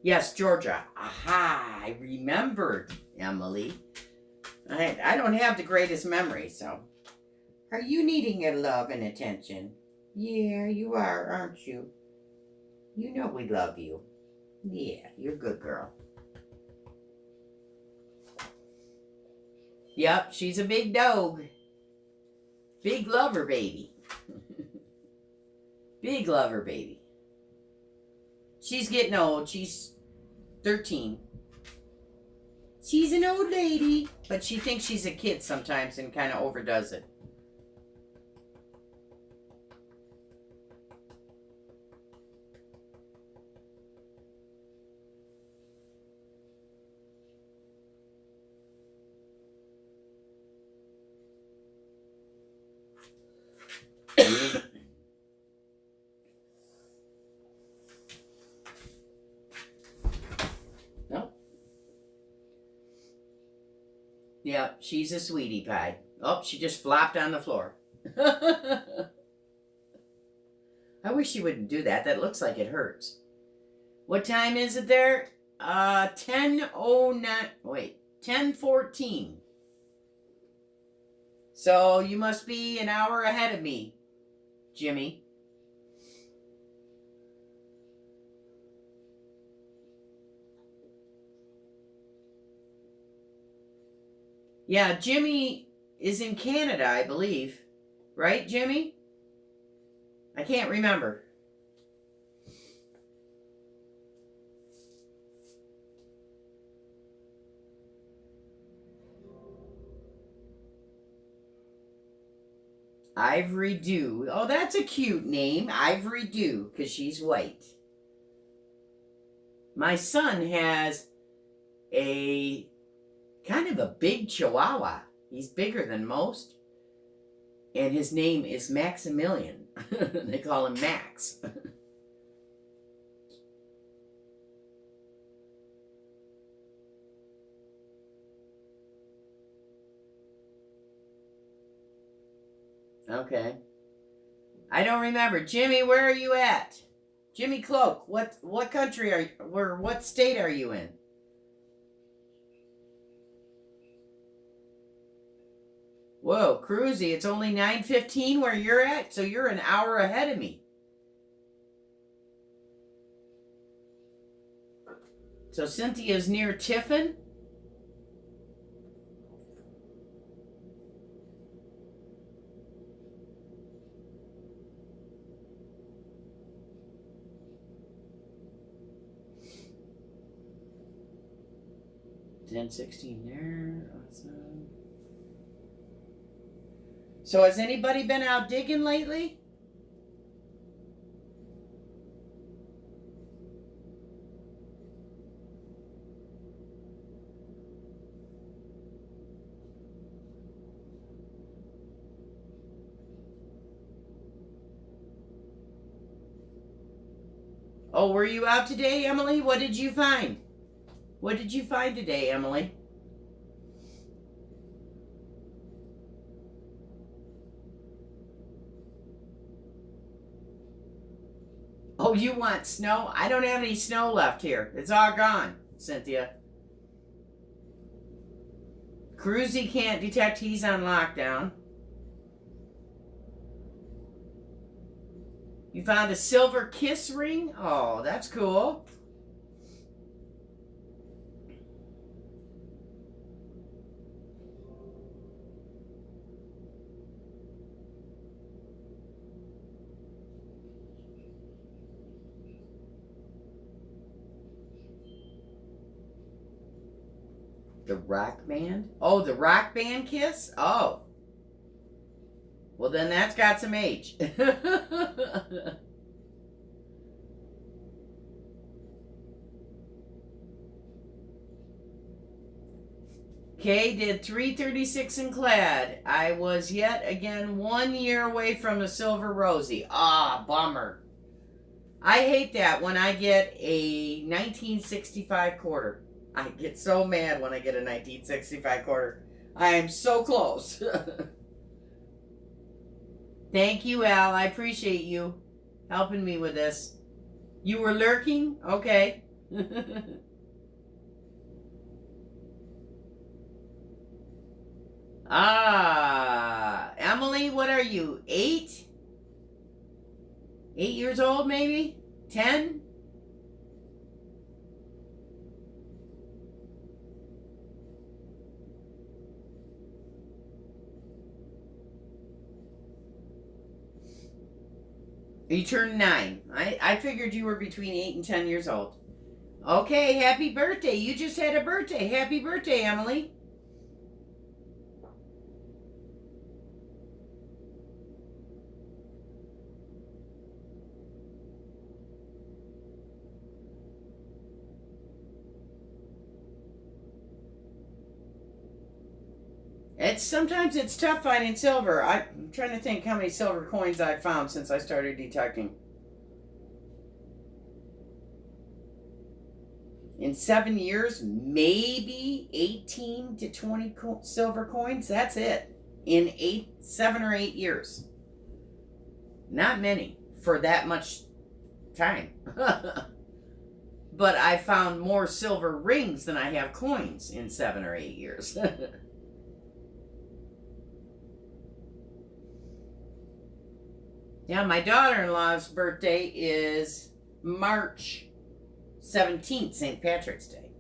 Yes, Georgia. Aha, I remembered, Emily. I don't have the greatest memory, so. Are you needing your love and attention? Yeah, you are, aren't you? You know we love you. Yeah, you're a good girl. Yep, she's a big dog. Big lover baby. Big lover baby. She's getting old. She's 13. She's an old lady, but she thinks she's a kid sometimes and kind of overdoes it. Nope. Yeah, she's a sweetie pie. Oh, she just flopped on the floor. I wish she wouldn't do that. That looks like it hurts. What time is it there? 10:09. Wait, 10:14. So you must be an hour ahead of me, Jimmy. Yeah, Jimmy is in Canada, I believe. Right, Jimmy? I can't remember. Ivory Dew. Oh, that's a cute name. Ivory Dew, because she's white. My son has a kind of a big chihuahua. He's bigger than most. And his name is Maximilian. They call him Max. Okay. I don't remember. Jimmy, where are you at? Jimmy Cloak, what country are you, or what state are you in? Whoa, Cruzy, it's only 9:15 where you're at, so you're an hour ahead of me. So Cynthia's near Tiffin? $10.16 there. Awesome. So has anybody been out digging lately? Oh, were you out today, Emily? What did you find? What did you find today, Emily? Oh, you want snow? I don't have any snow left here. It's all gone, Cynthia. Cruzy can't detect he's on lockdown. You found a silver kiss ring? Oh, that's cool. The rock band? Oh, the rock band kiss? Oh. Well, then that's got some age. Kay did 336 in clad. I was yet again 1 year away from the silver rosy. Ah, bummer. I hate that when I get a 1965 quarter. I get so mad when I get a 1965 quarter. I am so close. Thank you, Al. I appreciate you helping me with this. You were lurking? Okay. Emily, what are you? 8? 8 years old, maybe? 10? You turned 9. I figured you were between 8 and 10 years old. Okay, happy birthday. You just had a birthday. Happy birthday, Emily. Sometimes it's tough finding silver. I'm trying to think how many silver coins I've found since I started detecting. In 7 years, maybe 18 to 20 silver coins. That's it. In 7 or 8 years. Not many for that much time. But I found more silver rings than I have coins in 7 or 8 years. Yeah, my daughter-in-law's birthday is March 17th, St. Patrick's Day.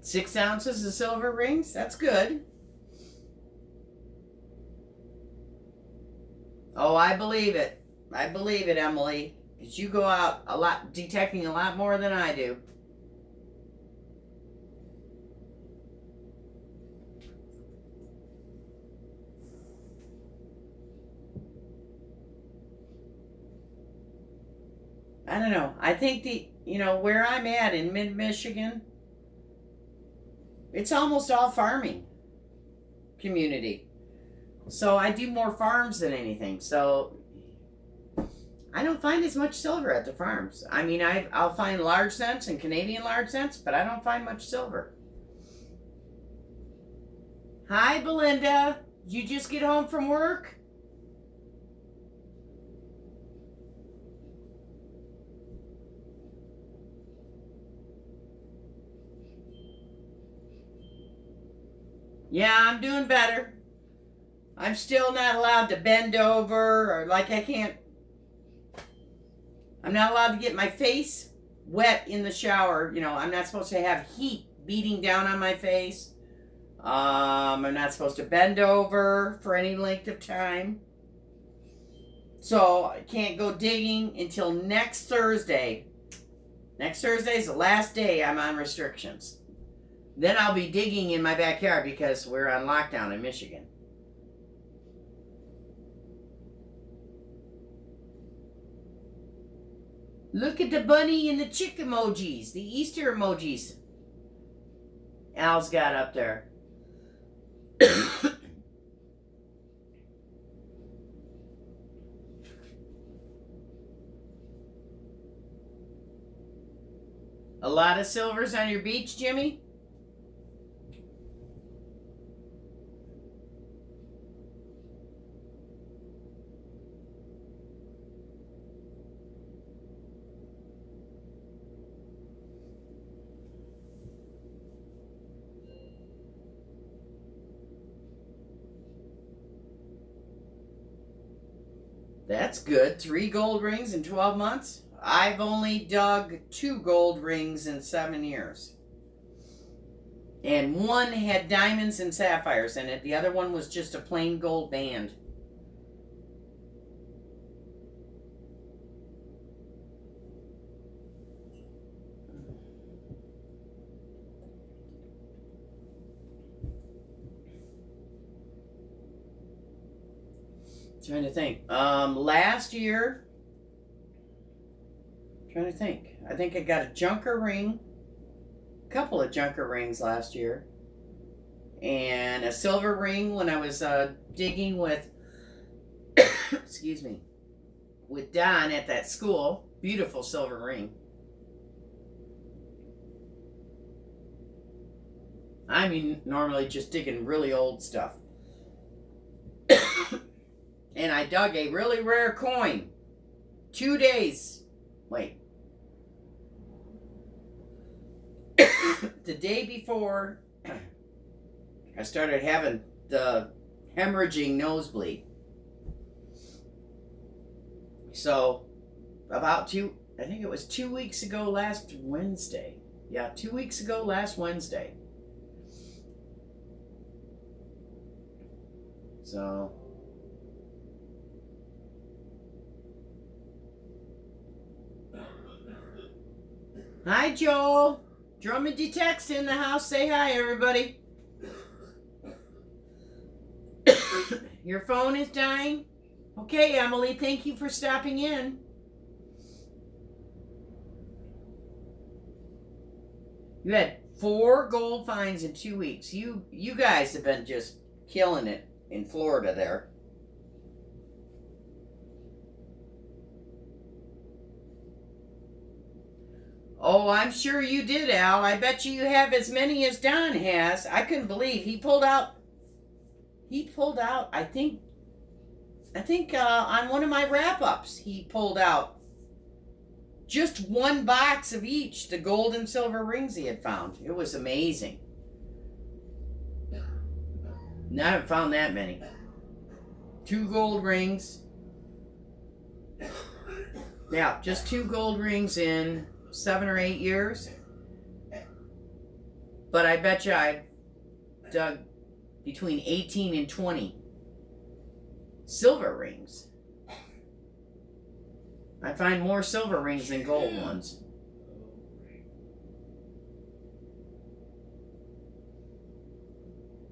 Six ounces of silver rings? That's good. Oh, I believe it. I believe it, Emily. Because you go out a lot, detecting a lot more than I do. I don't know. I think where I'm at in mid-Michigan, it's almost all farming community. So I do more farms than anything. So I don't find as much silver at the farms. I mean, I'll find large cents and Canadian large cents, but I don't find much silver. Hi, Belinda. Did you just get home from work? Yeah, I'm doing better. I'm still not allowed to bend over or like I'm not allowed to get my face wet in the shower. You know, I'm not supposed to have heat beating down on my face. I'm not supposed to bend over for any length of time. So I can't go digging until next Thursday. Next Thursday is the last day I'm on restrictions. Then I'll be digging in my backyard because we're on lockdown in Michigan. Look at the bunny and the chick emojis, the Easter emojis Al's got up there. A lot of silvers on your beach, Jimmy? That's good. 3 gold rings in 12 months? I've only dug 2 gold rings in 7 years. And one had diamonds and sapphires in it. The other one was just a plain gold band. Trying to think. Last year, trying to think. I think I got a junker ring, a couple of junker rings last year, and a silver ring when I was digging with, excuse me, with Don at that school. Beautiful silver ring. I mean, normally just digging really old stuff. And I dug a really rare coin. 2 days. Wait. The day before I started having the hemorrhaging nosebleed. So, I think it was 2 weeks ago last Wednesday. Yeah, 2 weeks ago last Wednesday. So, hi, Joel. Drummond Detects in the house. Say hi, everybody. Your phone is dying? Okay, Emily, thank you for stopping in. You had 4 gold finds in 2 weeks. You guys have been just killing it in Florida there. Oh, I'm sure you did, Al. I bet you have as many as Don has. I couldn't believe he pulled out, I think on one of my wrap-ups, he pulled out just 1 box of each, the gold and silver rings he had found. It was amazing. I haven't found that many. 2 gold rings. Yeah, just 2 gold rings in 7 or 8 years. But I bet you I dug between 18 and 20 silver rings. I find more silver rings than gold ones.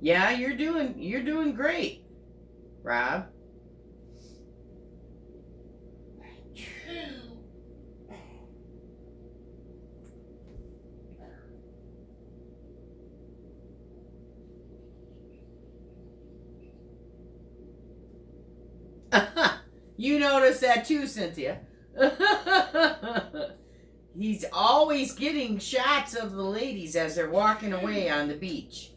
Yeah, you're doing great, Rob. You noticed that too, Cynthia. He's always getting shots of the ladies as they're walking away on the beach.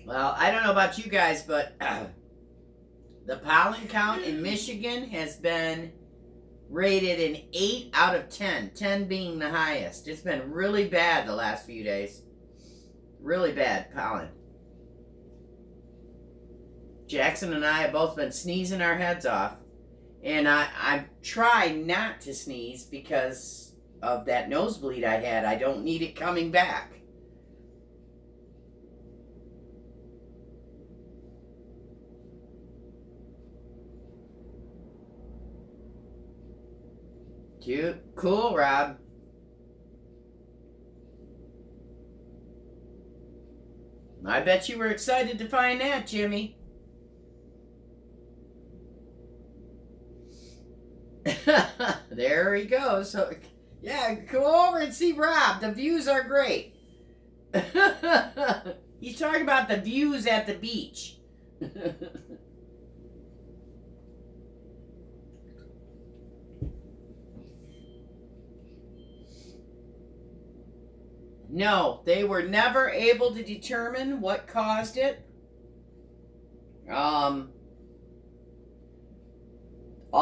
Well, I don't know about you guys, but the pollen count in Michigan has been rated an 8 out of 10, 10 being the highest. It's been really bad the last few days. Really bad pollen. Jackson and I have both been sneezing our heads off. And I try not to sneeze because of that nosebleed I had. I don't need it coming back. Cute. Cool, Rob. I bet you were excited to find that, Jimmy. There he goes. So, yeah, come over and see Rob. The views are great. He's talking about the views at the beach. No, they were never able to determine what caused it. All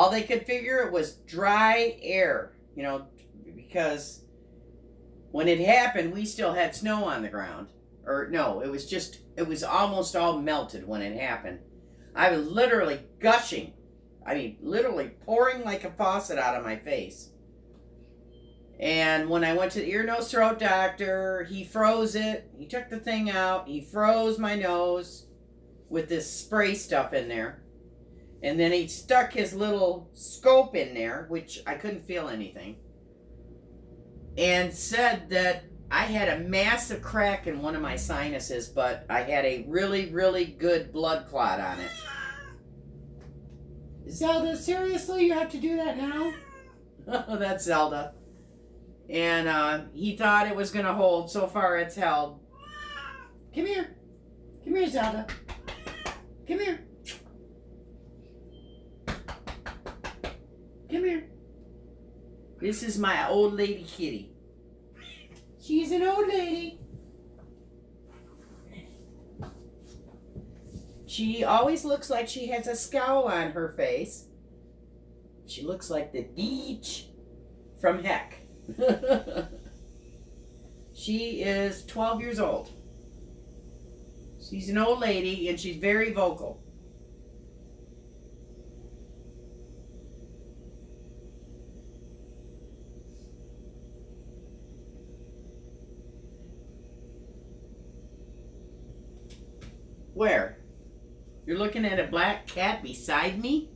they could figure it was dry air, because when it happened, we still had snow on the ground. Or no, it was almost all melted when it happened. I was literally gushing. I mean, literally pouring like a faucet out of my face. And when I went to the ear, nose, throat doctor, he froze it. He took the thing out. He froze my nose with this spray stuff in there. And then he stuck his little scope in there, which I couldn't feel anything. And said that I had a massive crack in one of my sinuses, but I had a really, really good blood clot on it. Zelda, seriously? You have to do that now? Oh, that's Zelda. And he thought it was going to hold. So far, it's held. Come here. Come here, Zelda. Come here. Come here. This is my old lady kitty. She's an old lady. She always looks like she has a scowl on her face. She looks like the beach from heck. She is 12 years old. She's an old lady and she's very vocal. Where? You're looking at a black cat beside me?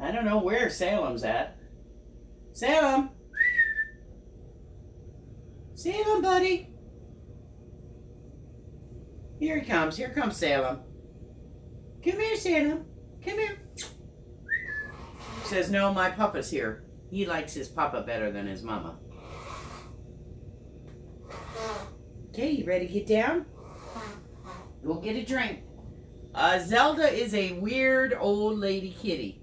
I don't know where Salem's at. Salem! Salem, buddy! Here he comes. Here comes Salem. Come here, Salem. Come here. Says, no, my papa's here. He likes his papa better than his mama. Okay, you ready to get down? We'll get a drink. Zelda is a weird old lady kitty.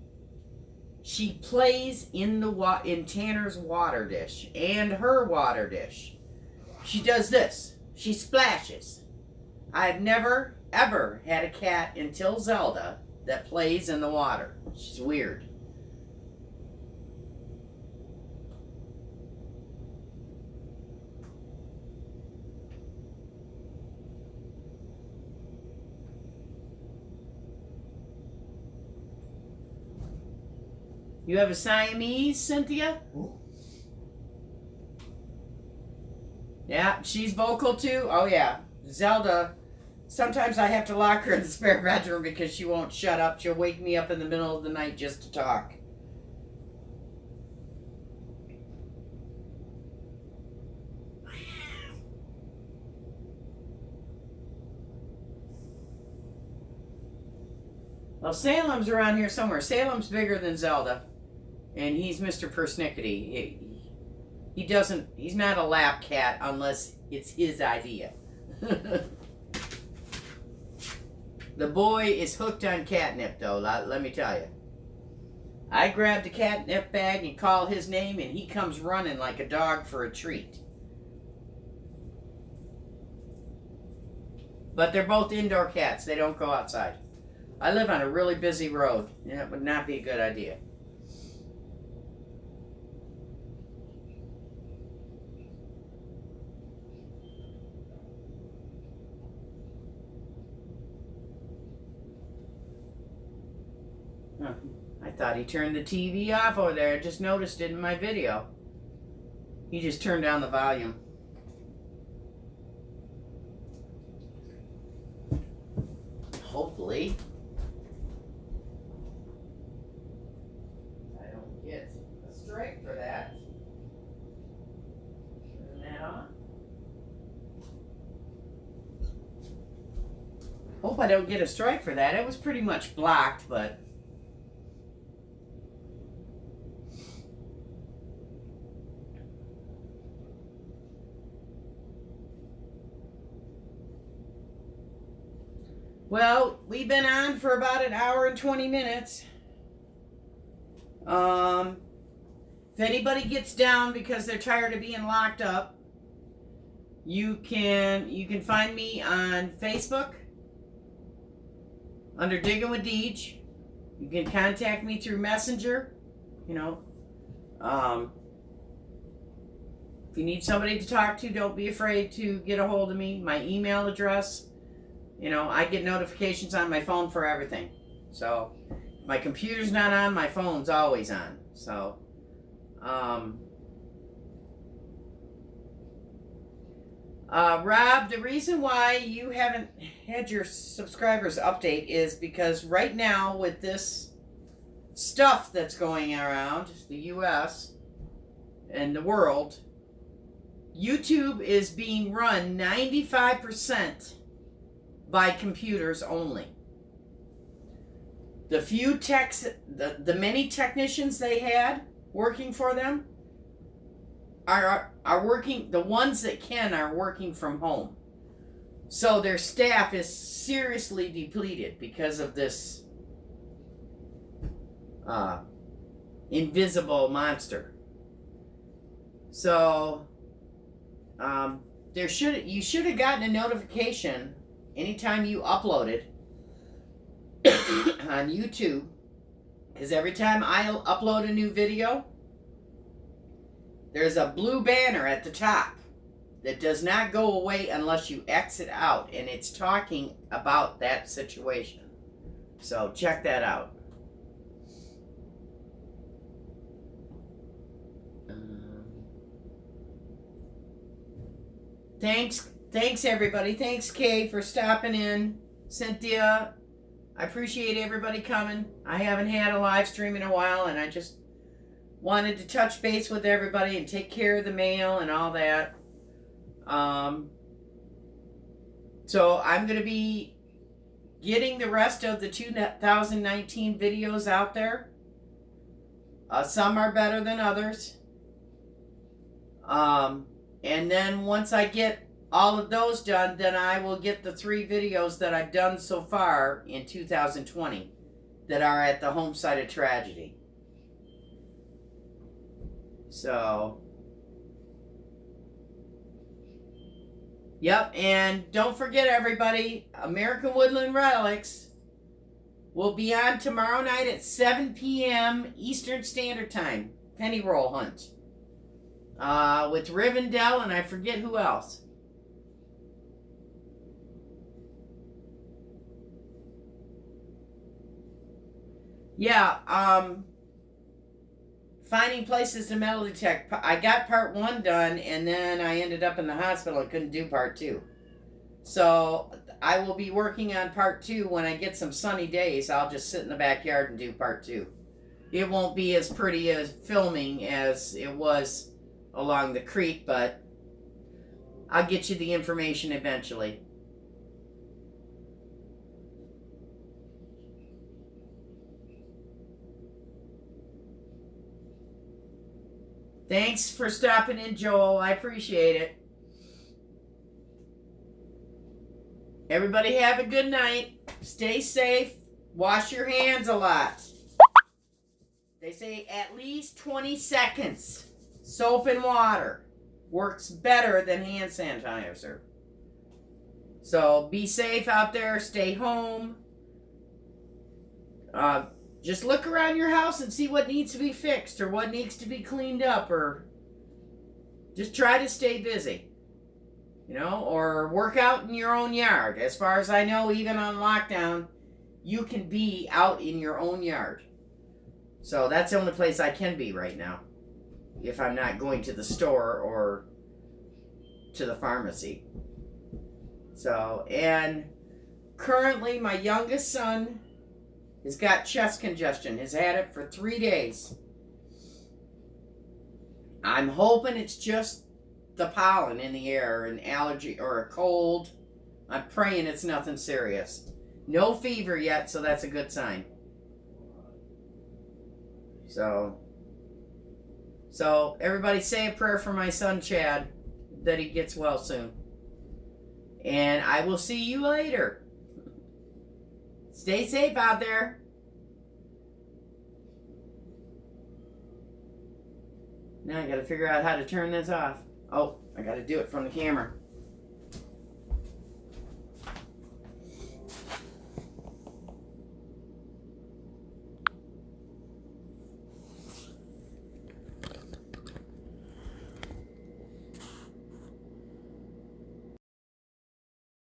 She plays in Tanner's water dish and her water dish. She does this. She splashes. I've never, ever had a cat until Zelda that plays in the water. She's weird. You have a Siamese, Cynthia? Yeah, she's vocal too? Oh yeah. Zelda, sometimes I have to lock her in the spare bedroom because she won't shut up. She'll wake me up in the middle of the night just to talk. Well, Salem's around here somewhere. Salem's bigger than Zelda, and he's Mr. Persnickety. He's not a lap cat unless it's his idea. The boy is hooked on catnip, though, let me tell you. I grab the catnip bag and call his name, and he comes running like a dog for a treat. But they're both indoor cats. They don't go outside. I live on a really busy road, and that would not be a good idea. Huh. I thought he turned the TV off over there. I just noticed it in my video. He just turned down the volume. Hopefully, I don't get a strike for that. Turn that on. Hope I don't get a strike for that. It was pretty much blocked, but well, we've been on for about an hour and 20 minutes. If anybody gets down because they're tired of being locked up, you can find me on Facebook under Digging with Deej. You can contact me through Messenger. If you need somebody to talk to, don't be afraid to get a hold of me. My email address. I get notifications on my phone for everything. So, if my computer's not on, my phone's always on. So, Rob, the reason why you haven't had your subscribers update is because right now with this stuff that's going around the U.S. and the world, YouTube is being run 95% by computers only. The few the many technicians they had working for them are working. The ones that can are working from home, so their staff is seriously depleted because of this invisible monster. So you should have gotten a notification anytime you uploaded on YouTube, because every time I upload a new video, there's a blue banner at the top that does not go away unless you exit out, and it's talking about that situation. So check that out. Thanks everybody. Thanks Kay for stopping in. Cynthia, I appreciate everybody coming. I haven't had a live stream in a while, and I just wanted to touch base with everybody and take care of the mail and all that. So I'm going to be getting the rest of the 2019 videos out there. Some are better than others. And then once I get all of those done, then I will get the 3 videos that I've done so far in 2020 that are at the home site of tragedy. So, yep, and don't forget everybody, American Woodland Relics will be on tomorrow night at 7 p.m. Eastern Standard Time, penny roll hunt. With Rivendell and I forget who else. Yeah, finding places to metal detect. I got part 1 done, and then I ended up in the hospital and couldn't do part 2. So I will be working on part 2 when I get some sunny days. I'll just sit in the backyard and do part 2. It won't be as pretty as filming as it was along the creek, but I'll get you the information eventually. Thanks for stopping in, Joel. I appreciate it. Everybody have a good night. Stay safe. Wash your hands a lot. They say at least 20 seconds. Soap and water works better than hand sanitizer. So be safe out there. Stay home. Just look around your house and see what needs to be fixed or what needs to be cleaned up, or just try to stay busy. Or work out in your own yard. As far as I know, even on lockdown, you can be out in your own yard. So that's the only place I can be right now, if I'm not going to the store or to the pharmacy. So, and currently my youngest son has got chest congestion, has had it for 3 days. I'm hoping it's just the pollen in the air, an allergy or a cold. I'm praying it's nothing serious. No fever yet, so that's a good sign. So everybody say a prayer for my son Chad, that he gets well soon. And I will see you later. Stay safe out there. Now I gotta figure out how to turn this off. Oh, I gotta do it from the camera.